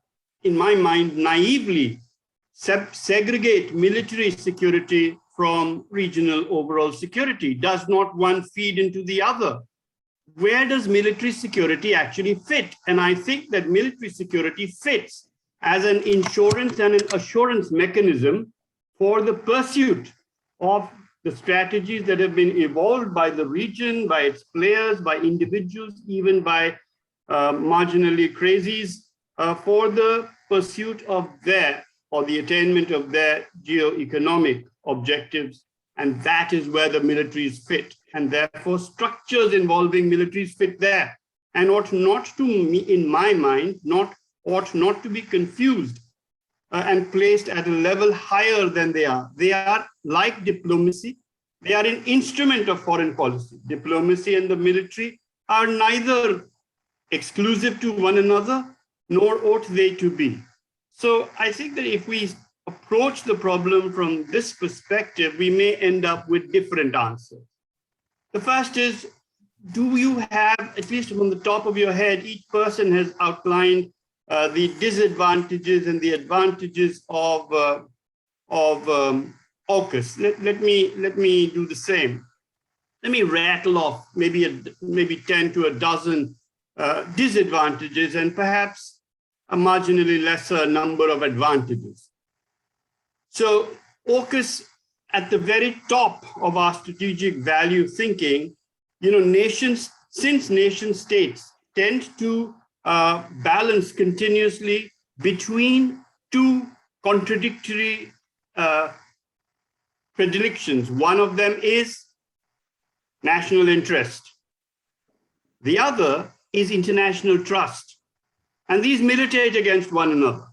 in my mind, naively segregate military security from regional overall security? Does not one feed into the other? Where does military security actually fit? And I think that military security fits as an insurance and an assurance mechanism for the pursuit of the strategies that have been evolved by the region, by its players, by individuals, even by marginally crazies, for the pursuit of their, or the attainment of their geo-economic objectives. And that is where the militaries fit. And therefore structures involving militaries fit there, and ought not to, in my mind, ought not to be confused and placed at a level higher than they are. They are like diplomacy. They are an instrument of foreign policy. Diplomacy and the military are neither exclusive to one another, nor ought they to be. So I think that if we approach the problem from this perspective, we may end up with different answers. The first is, do you have, at least from the top of your head, each person has outlined the disadvantages and the advantages of AUKUS. Let me do the same. Let me rattle off maybe 10 to a dozen disadvantages and perhaps a marginally lesser number of advantages. So AUKUS, at the very top of our strategic value thinking, nations, since nation states tend to balance continuously between two contradictory predilections. One of them is national interest. The other is international trust. And these militate against one another.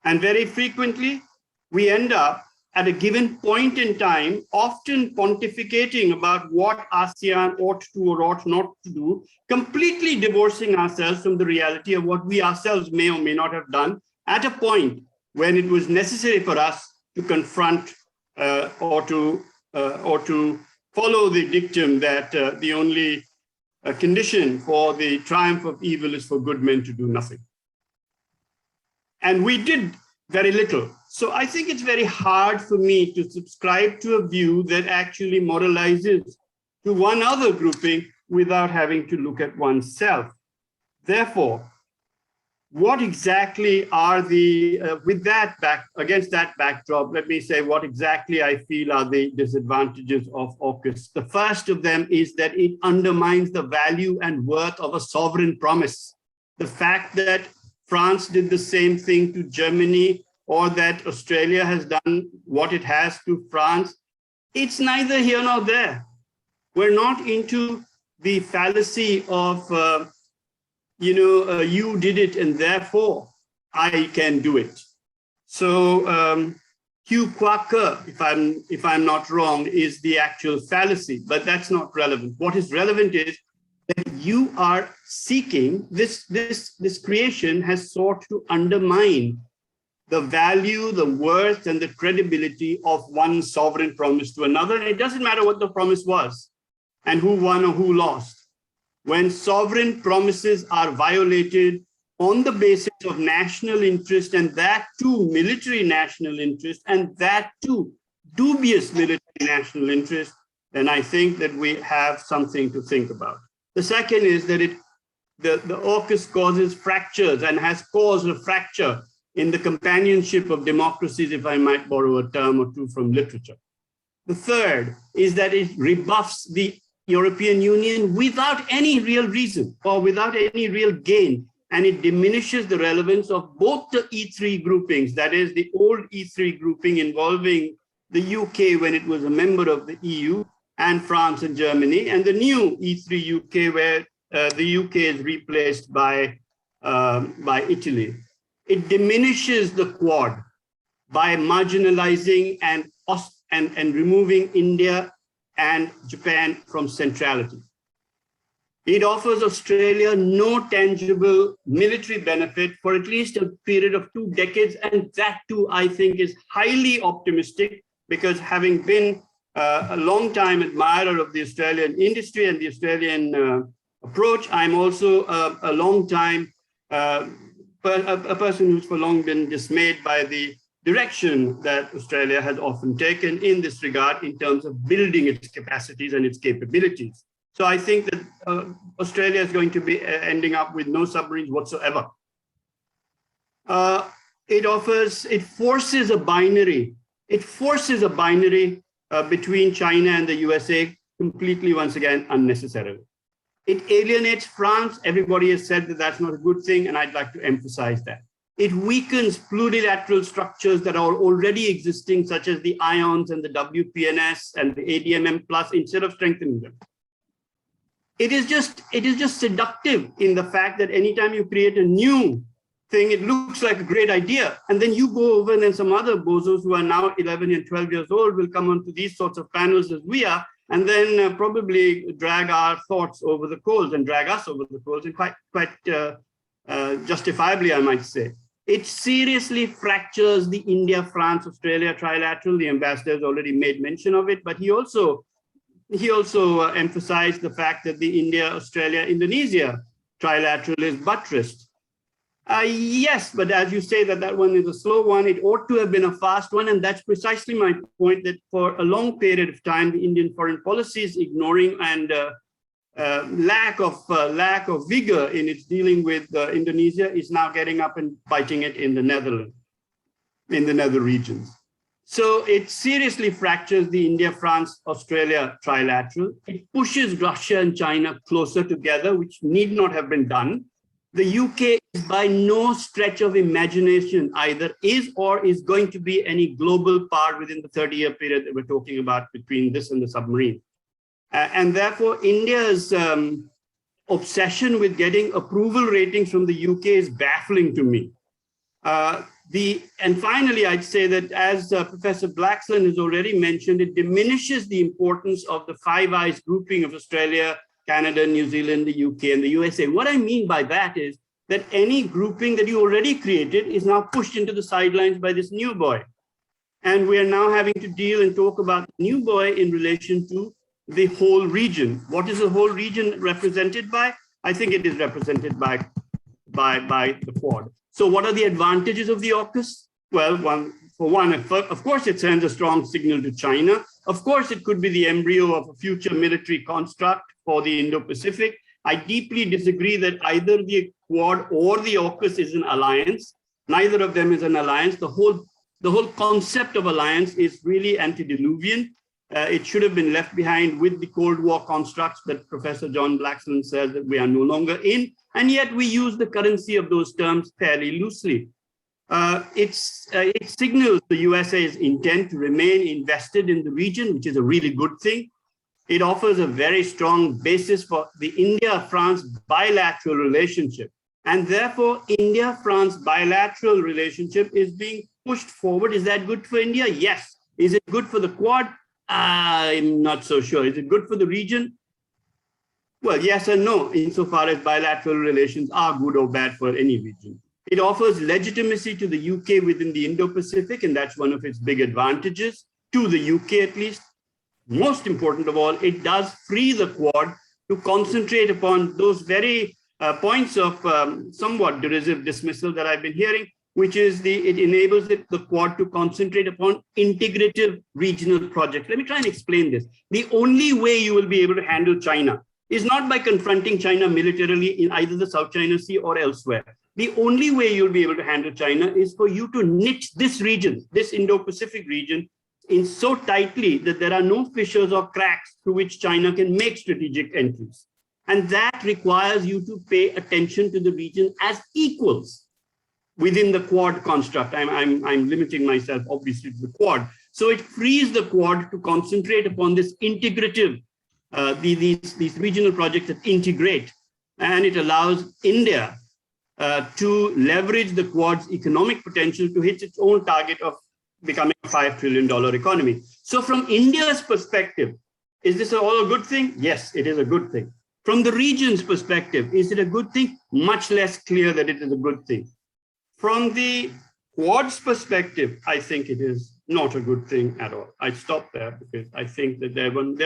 And very frequently, we end up at a given point in time, often pontificating about what ASEAN ought to or ought not to do, completely divorcing ourselves from the reality of what we ourselves may or may not have done at a point when it was necessary for us to confront or to follow the dictum that the only condition for the triumph of evil is for good men to do nothing. And we did very little. So I think it's very hard for me to subscribe to a view that actually moralizes to one other grouping without having to look at oneself. Therefore, what exactly are the, against that backdrop, let me say what exactly I feel are the disadvantages of AUKUS. The first of them is that it undermines the value and worth of a sovereign promise. The fact that France did the same thing to Germany, or that Australia has done what it has to France, it's neither here nor there. We're not into the fallacy of, you did it and therefore I can do it. So Hugh Quaker, if I'm not wrong, is the actual fallacy, but that's not relevant. What is relevant is that you are seeking, this creation has sought to undermine the value, the worth, and the credibility of one sovereign promise to another. And it doesn't matter what the promise was and who won or who lost. When sovereign promises are violated on the basis of national interest, and that too military national interest, and that too dubious military national interest, then I think that we have something to think about. The second is that the AUKUS causes fractures and has caused a fracture in the companionship of democracies, if I might borrow a term or two from literature. The third is that it rebuffs the European Union without any real reason or without any real gain, and it diminishes the relevance of both the E3 groupings, that is the old E3 grouping involving the UK when it was a member of the EU, and France and Germany, and the new E3 UK where the UK is replaced by Italy. It diminishes the Quad by marginalizing and removing India and Japan from centrality. It offers Australia no tangible military benefit for at least a period of 2 decades. And that too, I think, is highly optimistic, because having been a long time admirer of the Australian industry and the Australian approach, I'm also a long time, a person who's for long been dismayed by the direction that Australia has often taken in this regard in terms of building its capacities and its capabilities. So I think that Australia is going to be ending up with no submarines whatsoever. It forces a binary. It forces a binary between China and the USA completely, once again, unnecessarily. It alienates France. Everybody has said that that's not a good thing, and I'd like to emphasize that. It weakens plurilateral structures that are already existing, such as the IONS and the WPNS and the ADMM plus, instead of strengthening them. It is just seductive in the fact that anytime you create a new thing, it looks like a great idea. And then you go over and then some other bozos who are now 11 and 12 years old will come onto these sorts of panels as we are, and then probably drag our thoughts over the coals and drag us over the coals, and quite justifiably, I might say. It seriously fractures the India, France, Australia trilateral. The ambassador has already made mention of it, but he also emphasized the fact that the India, Australia, Indonesia trilateral is buttressed. Yes, but as you say that one is a slow one, it ought to have been a fast one. And that's precisely my point, that for a long period of time, the Indian foreign policy is ignoring and lack of vigor in its dealing with Indonesia is now getting up and biting it in the Netherlands, in the nether regions. So it seriously fractures the India, France, Australia trilateral. It pushes Russia and China closer together, which need not have been done. The UK is by no stretch of imagination either is or is going to be any global power within the 30-year period that we're talking about between this and the submarine. And therefore, India's obsession with getting approval ratings from the UK is baffling to me. And finally, I'd say that, as Professor Blaxland has already mentioned, it diminishes the importance of the Five Eyes grouping of Australia, Canada, New Zealand, the UK, and the USA. What I mean by that is that any grouping that you already created is now pushed into the sidelines by this new boy. And we are now having to deal and talk about the new boy in relation to the whole region. What is the whole region represented by? I think it is represented by the Quad. So what are the advantages of the AUKUS? Well, of course, it sends a strong signal to China. Of course, it could be the embryo of a future military construct for the Indo-Pacific. I deeply disagree that either the Quad or the AUKUS is an alliance. Neither of them is an alliance. The whole concept of alliance is really antediluvian. It should have been left behind with the Cold War constructs that Professor John Blaxland says that we are no longer in. And yet we use the currency of those terms fairly loosely. It signals the USA's intent to remain invested in the region, which is a really good thing. It offers a very strong basis for the India-France bilateral relationship. And therefore, India-France bilateral relationship is being pushed forward. Is that good for India? Yes. Is it good for the Quad? I'm not so sure. Is it good for the region? Well, yes and no, insofar as bilateral relations are good or bad for any region. It offers legitimacy to the UK within the Indo-Pacific, and that's one of its big advantages, to the UK at least. Most important of all, it does free the Quad to concentrate upon those very points of somewhat derisive dismissal that I've been hearing, which is it enables the Quad to concentrate upon integrative regional projects. Let me try and explain this. The only way you will be able to handle China is not by confronting China militarily in either the South China Sea or elsewhere. The only way you'll be able to handle China is for you to knit this region, this Indo-Pacific region, in so tightly that there are no fissures or cracks through which China can make strategic entries. And that requires you to pay attention to the region as equals within the Quad construct. I'm limiting myself, obviously, to the Quad. So it frees the Quad to concentrate upon this integrative, these regional projects that integrate. And it allows India to leverage the Quad's economic potential to hit its own target of becoming a $5 trillion economy. So from India's perspective, is this all a good thing? Yes, it is a good thing. From the region's perspective, is it a good thing? Much less clear that it is a good thing. From the Quad's perspective, I think it is not a good thing at all. I stop there because I think that they're bound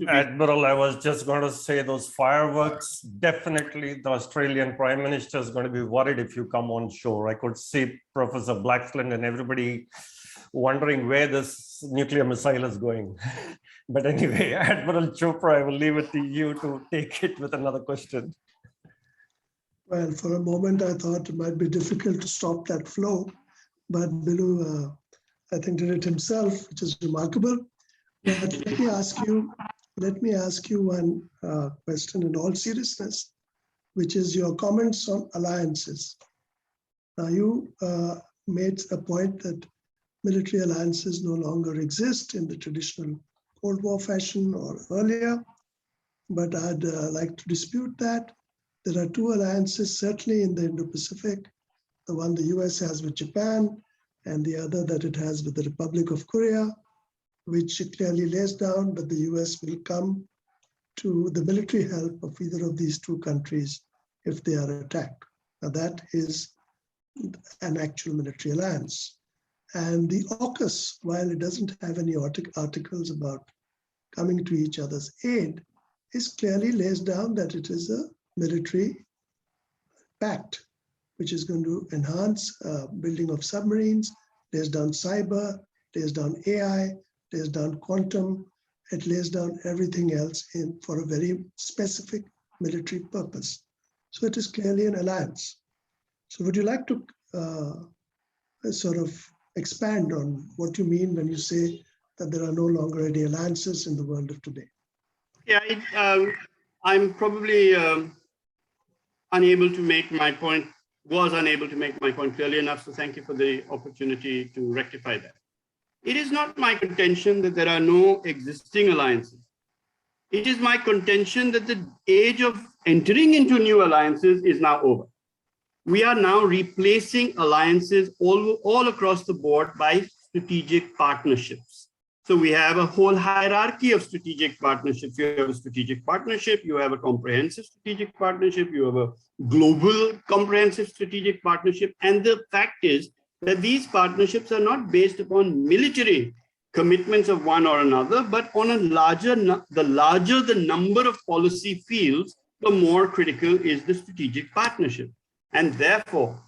to be. Admiral, I was just going to say those fireworks, definitely the Australian Prime Minister is going to be worried if you come on shore. I could see Professor Blaxland and everybody wondering where this nuclear missile is going. But anyway, Admiral Chopra, I will leave it to you to take it with another question. Well, for a moment, I thought it might be difficult to stop that flow, but Bilu, I think, did it himself, which is remarkable. But let me ask you one question in all seriousness, which is your comments on alliances. Now, you made a point that military alliances no longer exist in the traditional Cold War fashion or earlier, but I'd like to dispute that. There are two alliances, certainly in the Indo-Pacific, the one the US has with Japan and the other that it has with the Republic of Korea, which it clearly lays down that the US will come to the military help of either of these two countries if they are attacked. Now that is an actual military alliance. And the AUKUS, while it doesn't have any articles about coming to each other's aid, is clearly lays down that it is a military pact, which is going to enhance building of submarines, lays down cyber, lays down AI, lays down quantum, it lays down everything else for a very specific military purpose. So it is clearly an alliance. So would you like to sort of expand on what you mean when you say that there are no longer any alliances in the world of today? Yeah, I'm probably unable to make my point, was unable to make my point clearly enough. So thank you for the opportunity to rectify that. It is not my contention that there are no existing alliances. It is my contention that the age of entering into new alliances is now over. We are now replacing alliances all across the board by strategic partnerships. So we have a whole hierarchy of strategic partnerships. You have a strategic partnership, you have a comprehensive strategic partnership, you have a global comprehensive strategic partnership. And the fact is that these partnerships are not based upon military commitments of one or another, but on the larger the number of policy fields, the more critical is the strategic partnership. And therefore,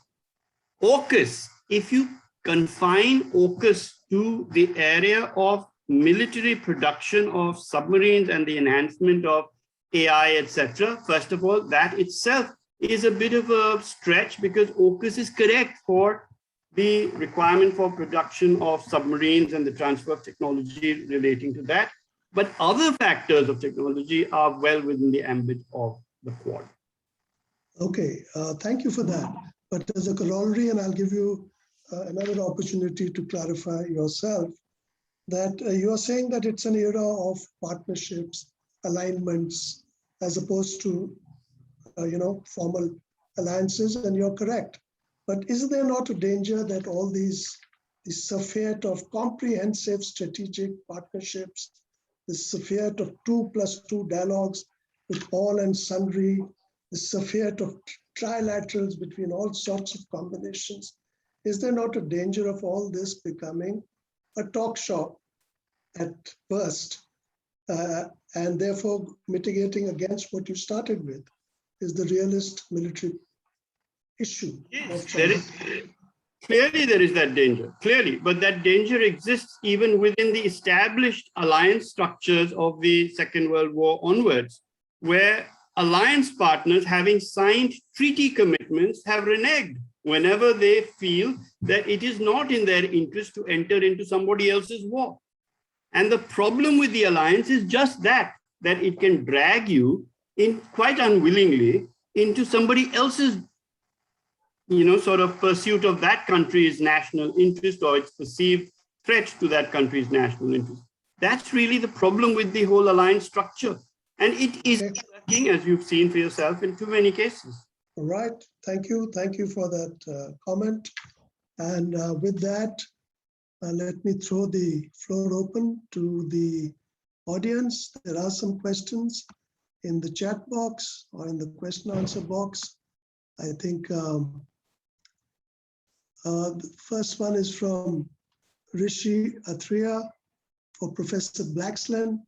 AUKUS, if you confine AUKUS to the area of military production of submarines and the enhancement of AI, etc., first of all, that itself is a bit of a stretch because AUKUS is correct for the requirement for production of submarines and the transfer of technology relating to that. But other factors of technology are well within the ambit of the Quad. Okay, thank you for that. But as a corollary, and I'll give you another opportunity to clarify yourself, that you are saying that it's an era of partnerships, alignments, as opposed to, formal alliances, and you're correct. But is there not a danger that all this surfeit of comprehensive strategic partnerships, this surfeit of 2+2 dialogues with all and sundry, the surfeit of trilaterals between all sorts of combinations, is there not a danger of all this becoming a talk shop at first, and therefore mitigating against what you started with, is the realist military issue? Yes, clearly there is that danger, clearly, but that danger exists even within the established alliance structures of the Second World War onwards, where alliance partners, having signed treaty commitments, have reneged whenever they feel that it is not in their interest to enter into somebody else's war. And the problem with the alliance is just that it can drag you in quite unwillingly into somebody else's, sort of pursuit of that country's national interest or its perceived threat to that country's national interest. That's really the problem with the whole alliance structure. And it is working, as you've seen for yourself, in too many cases. All right, thank you. Thank you for that comment. And with that, let me throw the floor open to the audience. There are some questions. in the chat box or in the question answer box. I think the first one is from Rishi Athria for Professor Blaxland,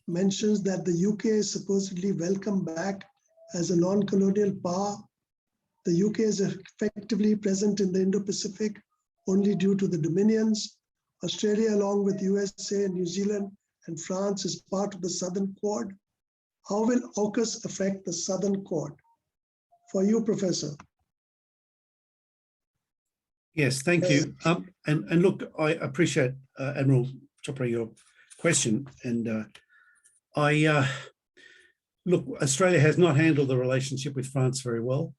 mentions that the UK is supposedly welcome back as a non-colonial power. The UK is effectively present in the Indo-Pacific only due to the dominions. Australia, along with USA, New Zealand, and France, is part of the Southern Quad. How will AUKUS affect the Southern Quad? For you, Professor. Yes, thank you. And look, I appreciate Admiral Chopra, your question. And look, Australia has not handled the relationship with France very well,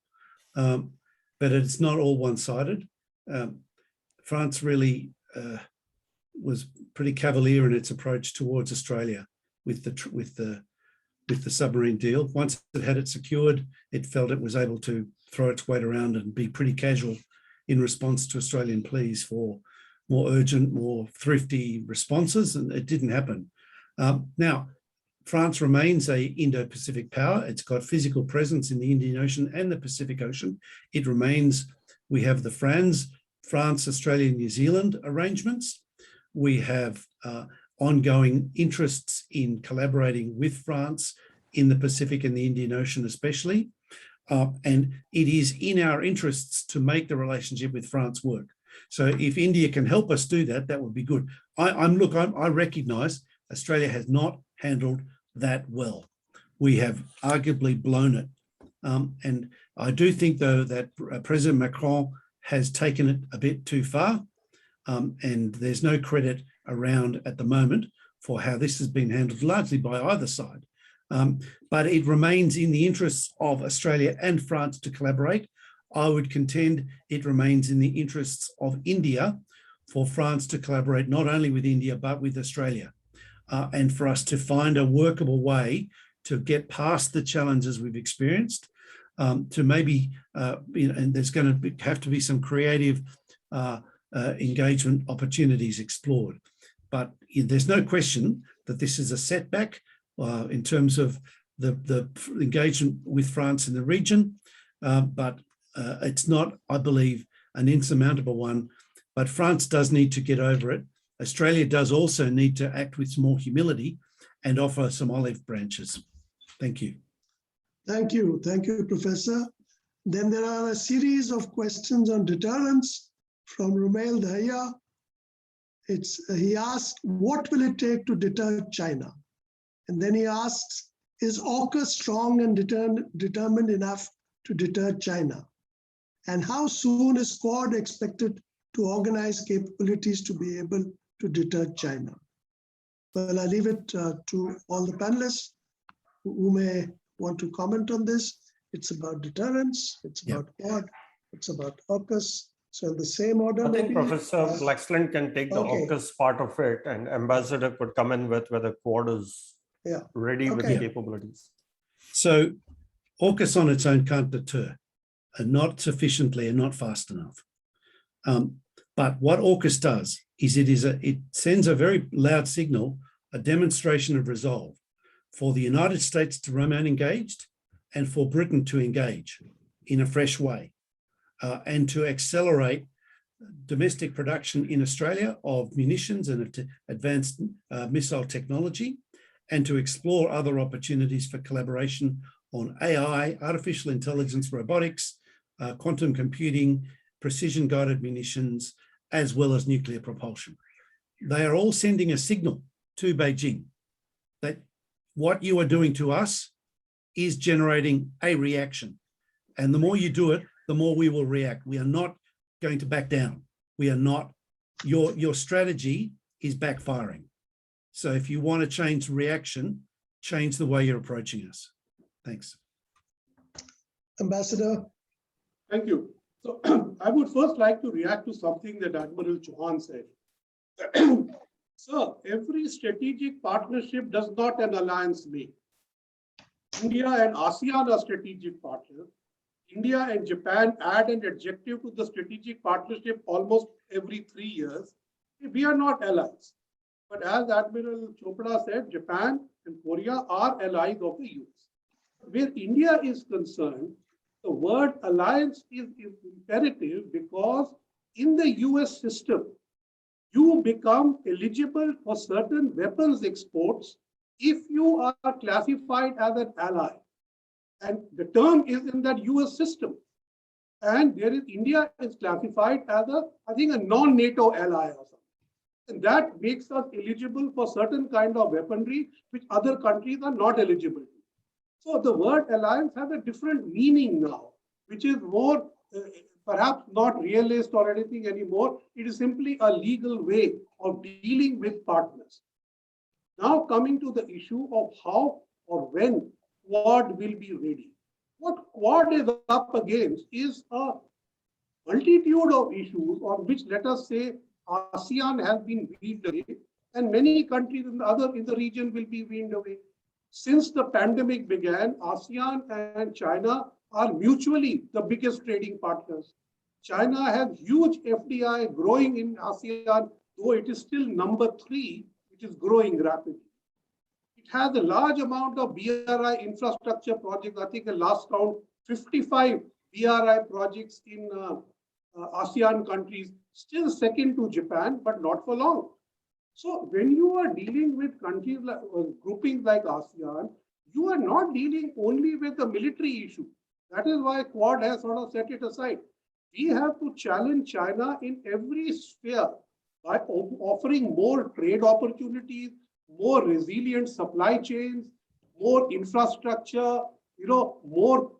but it's not all one-sided. France really was pretty cavalier in its approach towards Australia with the submarine deal. Once it had it secured, it felt it was able to throw its weight around and be pretty casual in response to Australian pleas for more urgent, more thrifty responses, and it didn't happen. Now, France remains a Indo-Pacific power. It's got physical presence in the Indian Ocean and the Pacific Ocean. It remains, we have the France, Australia, New Zealand arrangements. We have ongoing interests in collaborating with France in the Pacific and the Indian Ocean especially. And it is in our interests to make the relationship with France work. So if India can help us do that, that would be good. I recognise Australia has not handled that well. We have arguably blown it. And I do think, though, that President Macron has taken it a bit too far. And there's no credit around at the moment for how this has been handled, largely by either side. But it remains in the interests of Australia and France to collaborate. I would contend it remains in the interests of India for France to collaborate not only with India, but with Australia, and for us to find a workable way to get past the challenges we've experienced, to maybe, and there's going to have to be some creative engagement opportunities explored. But there's no question that this is a setback in terms of the engagement with France in the region, but it's not, I believe, an insurmountable one. But France does need to get over it. Australia does also need to act with some more humility and offer some olive branches. Thank you. Thank you, Professor. Then there are a series of questions on deterrence from Rumail Dahya. He asks, what will it take to deter China? And then he asks, is AUKUS strong and determined enough to deter China? And how soon is Quad expected to organize capabilities to be able to deter China? Well, I leave it to all the panelists who may want to comment on this. It's about deterrence, it's about Quad, it's about AUKUS. So in the same order, I think maybe, Professor Blaxland can take the AUKUS part of it, and Ambassador could come in with whether Quad is ready with the capabilities. So AUKUS on its own can't deter, and not sufficiently and not fast enough. But what AUKUS does is it sends a very loud signal, a demonstration of resolve for the United States to remain engaged and for Britain to engage in a fresh way, and to accelerate domestic production in Australia of munitions and advanced missile technology, and to explore other opportunities for collaboration on AI, artificial intelligence, robotics, quantum computing, precision-guided munitions, as well as nuclear propulsion. They are all sending a signal to Beijing that what you are doing to us is generating a reaction. And the more you do it, the more we will react. We are not going to back down. We are not, your strategy is backfiring. So if you want to change reaction, change the way you're approaching us. Thanks. Ambassador. Thank you. So I would first like to react to something that Admiral Johan said. Sir, every strategic partnership does not an alliance make. India and ASEAN are strategic partners. India and Japan add an adjective to the strategic partnership almost every 3 years. We are not allies. But as Admiral Chopra said, Japan and Korea are allies of the US. Where India is concerned, the word alliance is imperative because in the US system, you become eligible for certain weapons exports if you are classified as an ally. And the term is in that US system. And there is India is classified as I think, a non-NATO ally or something. And that makes us eligible for certain kind of weaponry which other countries are not eligible to. So the word alliance has a different meaning now, which is more perhaps not realist or anything anymore. It is simply a legal way of dealing with partners. Now coming to the issue of how or when Quad will be ready. What Quad is up against is a multitude of issues on which, let us say, ASEAN has been weaned away, and many countries in the region will be weaned away. Since the pandemic began, ASEAN and China are mutually the biggest trading partners. China has huge FDI growing in ASEAN, though it is still number 3, which is growing rapidly. It has a large amount of BRI infrastructure projects. I think the last count, 55 BRI projects in ASEAN countries, still second to Japan, but not for long. So when you are dealing with countries like groupings like ASEAN, you are not dealing only with the military issue. That is why Quad has sort of set it aside. We have to challenge China in every sphere by offering more trade opportunities, more resilient supply chains, more infrastructure, more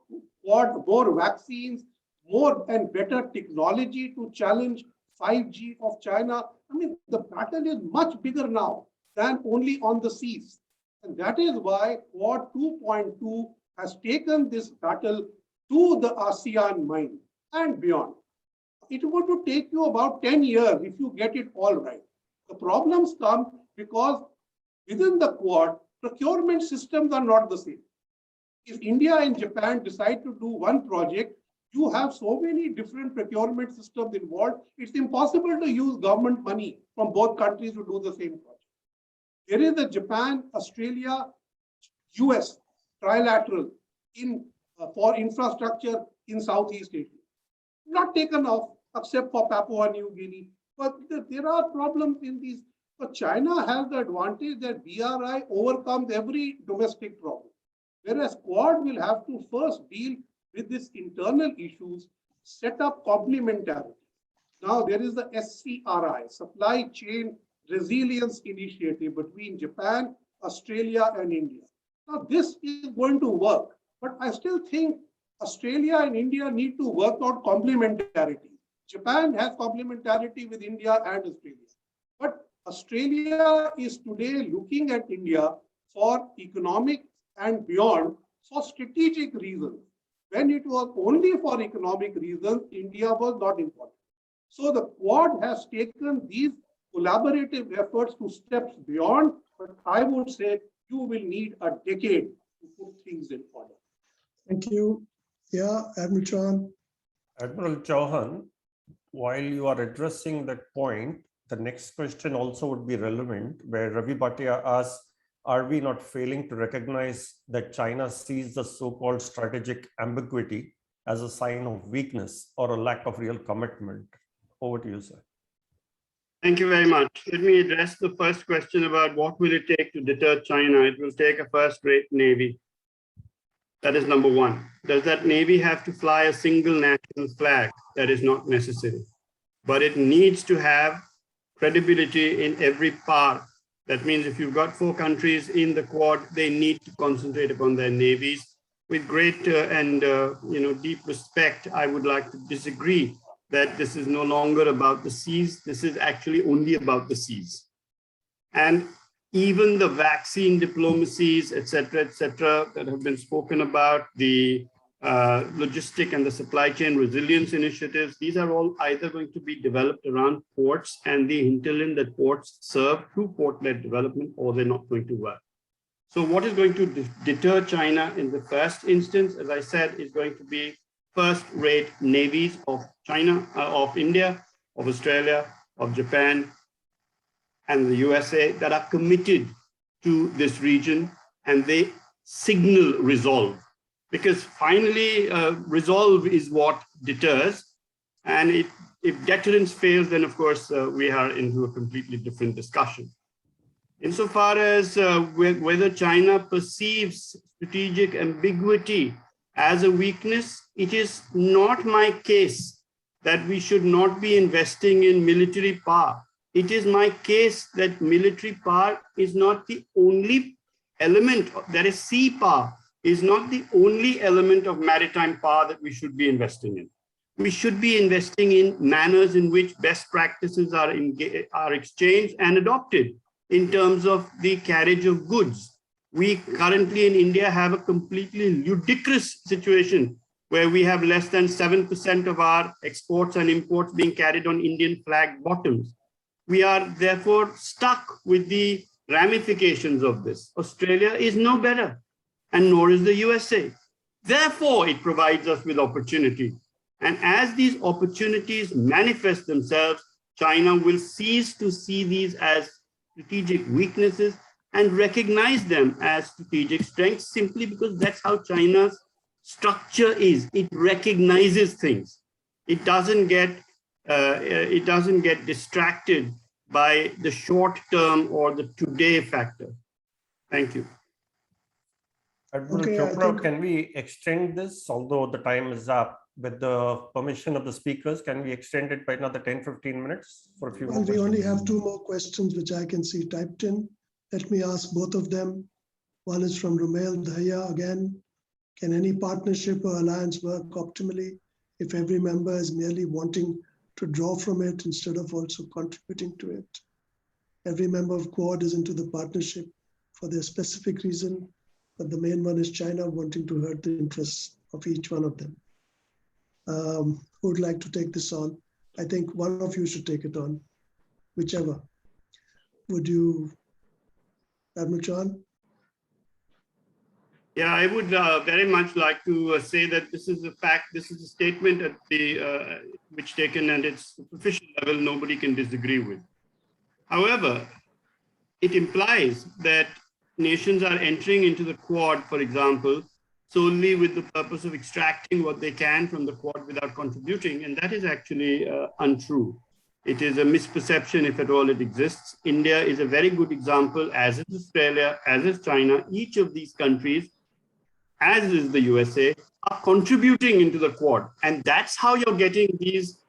vaccines, more and better technology to challenge 5G of China. I mean, the battle is much bigger now than only on the seas. And that is why Quad 2.2 has taken this battle to the ASEAN mind and beyond. It would take you about 10 years if you get it all right. The problems come because within the Quad, procurement systems are not the same. If India and Japan decide to do one project, you have so many different procurement systems involved, it's impossible to use government money from both countries to do the same project. There is a Japan, Australia, US trilateral for infrastructure in Southeast Asia. Not taken off except for Papua New Guinea. But there are problems in these. But China has the advantage that BRI overcomes every domestic problem. Whereas Quad will have to first deal with these internal issues, set up complementarity. Now there is the SCRI, Supply Chain Resilience Initiative between Japan, Australia, and India. Now this is going to work, but I still think Australia and India need to work out complementarity. Japan has complementarity with India and Australia. But Australia is today looking at India for economic and beyond for strategic reasons. When it was only for economic reasons, India was not important. So the Quad has taken these collaborative efforts to steps beyond, but I would say you will need a decade to put things in order. Thank you. Yeah, Admiral Johan. Admiral Johan, while you are addressing that point, the next question also would be relevant, where Ravi Bhatia asks, are we not failing to recognize that China sees the so-called strategic ambiguity as a sign of weakness or a lack of real commitment? Over to you, sir. Thank you very much. Let me address the first question about what will it take to deter China. It will take a first-rate navy. That is number one. Does that navy have to fly a single national flag? That is not necessary. But it needs to have credibility in every part. That means if you've got 4 countries in the Quad, they need to concentrate upon their navies. With great and deep respect, I would like to disagree that this is no longer about the seas. This is actually only about the seas. And even the vaccine diplomacies, et cetera, that have been spoken about, the logistic and the supply chain resilience initiatives, these are all either going to be developed around ports and the hinterland that ports serve through port-led development, or they're not going to work. So what is going to deter China in the first instance, as I said, is going to be first-rate navies of China, of India, of Australia, of Japan, and the USA that are committed to this region, and they signal resolve. because finally resolve is what deters. And if deterrence fails, then of course we are into a completely different discussion. Insofar as whether China perceives strategic ambiguity as a weakness, it is not my case that we should not be investing in military power. It is my case that military power is not the only element, that is sea power, is not the only element of maritime power that we should be investing in. We should be investing in manners in which best practices are exchanged and adopted in terms of the carriage of goods. We currently in India have a completely ludicrous situation where we have less than 7% of our exports and imports being carried on Indian flag bottoms. We are therefore stuck with the ramifications of this. Australia is no better, and nor is the USA. Therefore, it provides us with opportunity. And as these opportunities manifest themselves, China will cease to see these as strategic weaknesses and recognize them as strategic strengths, simply because that's how China's structure is. It recognizes things. It doesn't get distracted by the short term or the today factor. Thank you. Admiral Okay, Chopra, can we extend this, although the time is up? With the permission of the speakers, can we extend it by another 10-15 minutes for a few more Well, we questions? only have 2 more questions which I can see typed in. Let me ask both of them. One is from Rumail Dahya again. Can any partnership or alliance work optimally if every member is merely wanting to draw from it instead of also contributing to it? Every member of Quad is into the partnership for their specific reason, but the main one is China wanting to hurt the interests of each one of them. Who would like to take this on? I think one of you should take it on, whichever. Would you, Admiral Johan? Yeah, I would very much like to say that this is a fact, this is a statement at the which taken at its superficial level, nobody can disagree with. However, it implies that nations are entering into the Quad, for example, solely with the purpose of extracting what they can from the Quad without contributing, and that is actually untrue. It is a misperception, if at all it exists. India is a very good example, as is Australia, as is China. Each of these countries, as is the USA, are contributing into the Quad. And that's how you're getting these.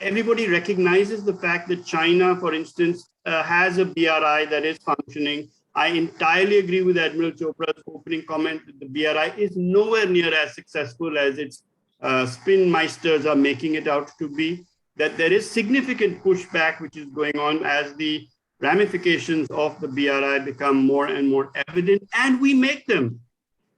Everybody recognizes the fact that China, for instance, has a BRI that is functioning. I entirely agree with Admiral Chopra's opening comment that the BRI is nowhere near as successful as its spin meisters are making it out to be, that there is significant pushback which is going on as the ramifications of the BRI become more and more evident, and we make them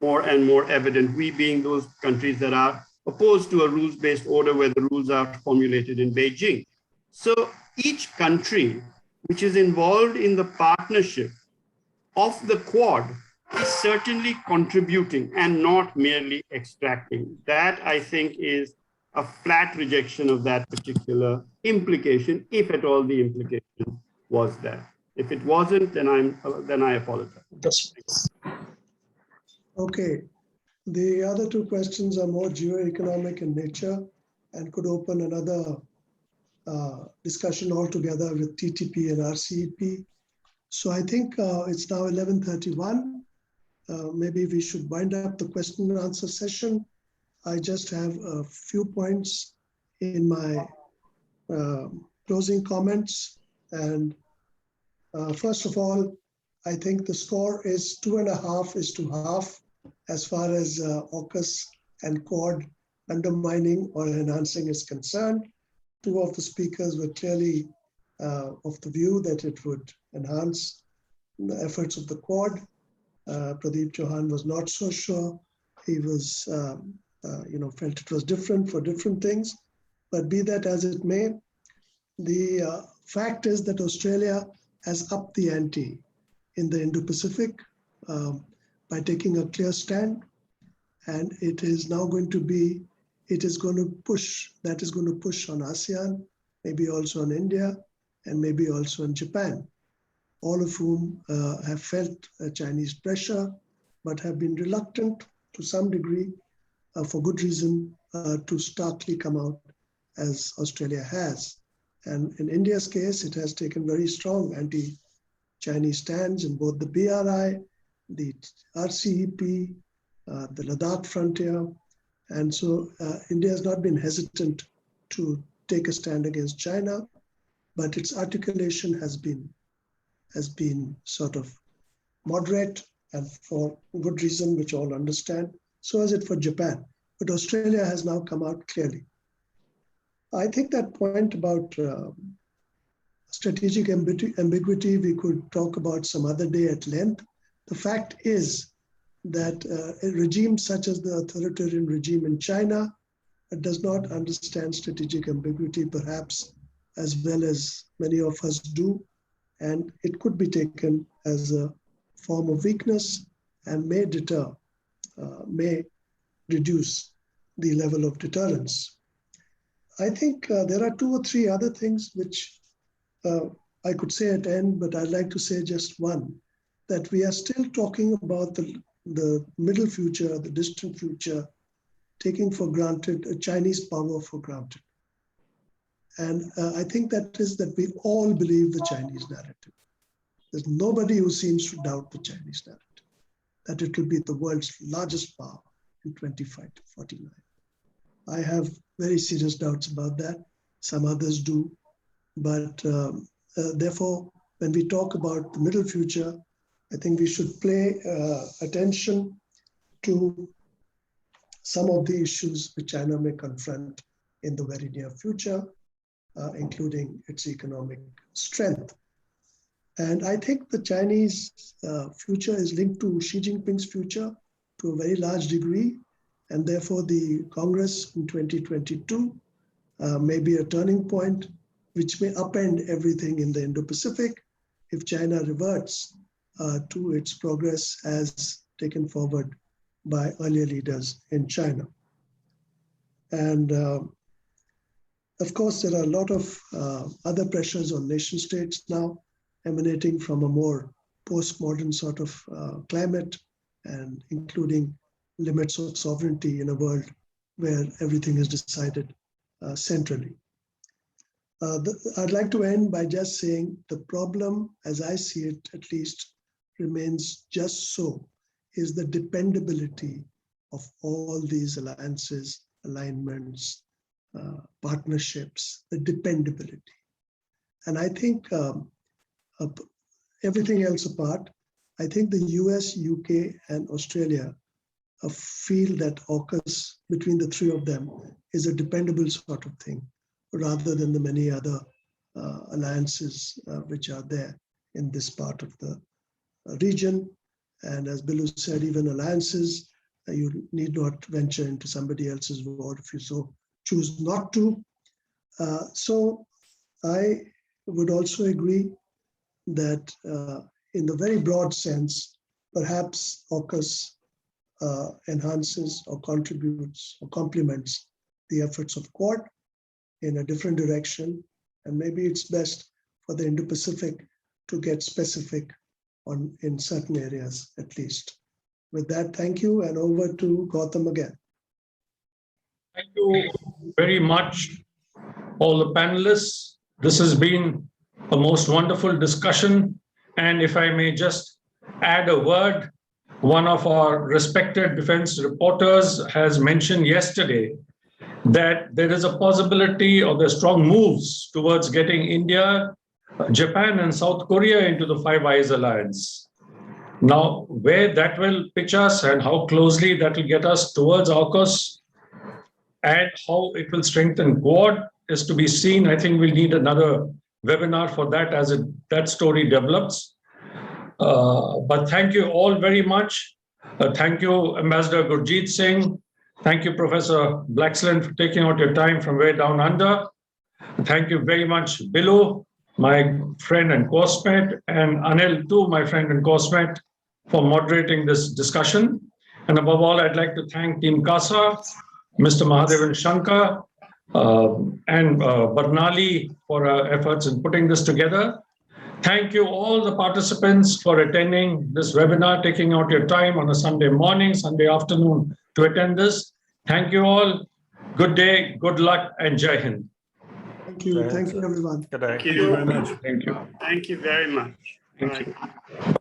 more and more evident, we being those countries that are opposed to a rules-based order where the rules are formulated in Beijing. So each country which is involved in the partnership of the Quad is certainly contributing and not merely extracting. That, I think, is a flat rejection of that particular implication, if at all the implication was there. If it wasn't, then I apologize. Okay. The other 2 questions are more geo-economic in nature and could open another discussion altogether with TTP and RCEP. So I think it's now 11:31. Maybe we should wind up the question and answer session. I just have a few points in my closing comments. And first of all, I think the score is 2.5:1 as far as AUKUS and Quad undermining or enhancing is concerned. 2 of the speakers were clearly of the view that it would enhance the efforts of the Quad. Pradeep Johan was not so sure. He was, felt it was different for different things. But be that as it may, the fact is that Australia has upped the ante in the Indo-Pacific by taking a clear stand. And it is now going to be, that is going to push on ASEAN, maybe also on India, and maybe also on Japan, all of whom have felt Chinese pressure, but have been reluctant to some degree, for good reason, to starkly come out as Australia has. And in India's case, it has taken very strong anti-Chinese stands in both the BRI, the RCEP, the Ladakh frontier. And so India has not been hesitant to take a stand against China, but its articulation has been sort of moderate and for good reason, which all understand. So is it for Japan. But Australia has now come out clearly. I think that point about strategic ambiguity, we could talk about some other day at length. The fact is that a regime such as the authoritarian regime in China does not understand strategic ambiguity, perhaps as well as many of us do. And it could be taken as a form of weakness and may deter, may reduce the level of deterrence. I think there are 2 or 3 other things which I could say at end, but I'd like to say just one, that we are still talking about the middle future, the distant future, taking for granted a Chinese power for granted. And I think that is that we all believe the Chinese narrative. There's nobody who seems to doubt the Chinese narrative, that it will be the world's largest power in 25 to 49. I have very serious doubts about that. Some others do. But therefore, when we talk about the middle future, I think we should pay attention to some of the issues which China may confront in the very near future, including its economic strength. And I think the Chinese future is linked to Xi Jinping's future to a very large degree. And therefore, the Congress in 2022 may be a turning point, which may upend everything in the Indo-Pacific if China reverts to its progress as taken forward by earlier leaders in China. And of course, there are a lot of other pressures on nation states now emanating from a more postmodern sort of climate, and including limits of sovereignty in a world where everything is decided centrally. I'd like to end by just saying the problem, as I see it at least, remains just so, is the dependability of all these alliances, alignments, partnerships, the dependability. And I think everything else apart, I think the US, UK, and Australia feel that AUKUS between the 3 of them is a dependable sort of thing, rather than the many other alliances which are there in this part of the region. And as Bilu said, even alliances, you need not venture into somebody else's war if you so choose not to. So I would also agree that in the very broad sense, perhaps AUKUS enhances or contributes or complements the efforts of Quad in a different direction. And maybe it's best for the Indo-Pacific to get specific in certain areas, at least. With that, thank you, and over to Gautam again. Thank you very much, all the panelists. This has been a most wonderful discussion. And if I may just add a word, one of our respected defense reporters has mentioned yesterday that there is a possibility of the strong moves towards getting India, Japan, and South Korea into the Five Eyes Alliance. Now, where that will pitch us and how closely that will get us towards AUKUS and how it will strengthen Quad is to be seen. I think we'll need another webinar for that as that story develops. But thank you all very much. Thank you, Ambassador Gurjeet Singh. Thank you, Professor Blaxland, for taking out your time from way down under. Thank you very much, Bilu, my friend and coursemate, and Anil too, my friend and coursemate, for moderating this discussion. And above all, I'd like to thank Team CASA, Mr. Mahadevan Shankar, and Barnali for efforts in putting this together. Thank you all the participants for attending this webinar, taking out your time on a Sunday morning, Sunday afternoon to attend this. Thank you all. Good day, good luck, and Jai Hind. Thank you. Thank you, everyone. Good day. Thank Thank you very you. much. Thank you. Thank you very much. Thank you. Bye.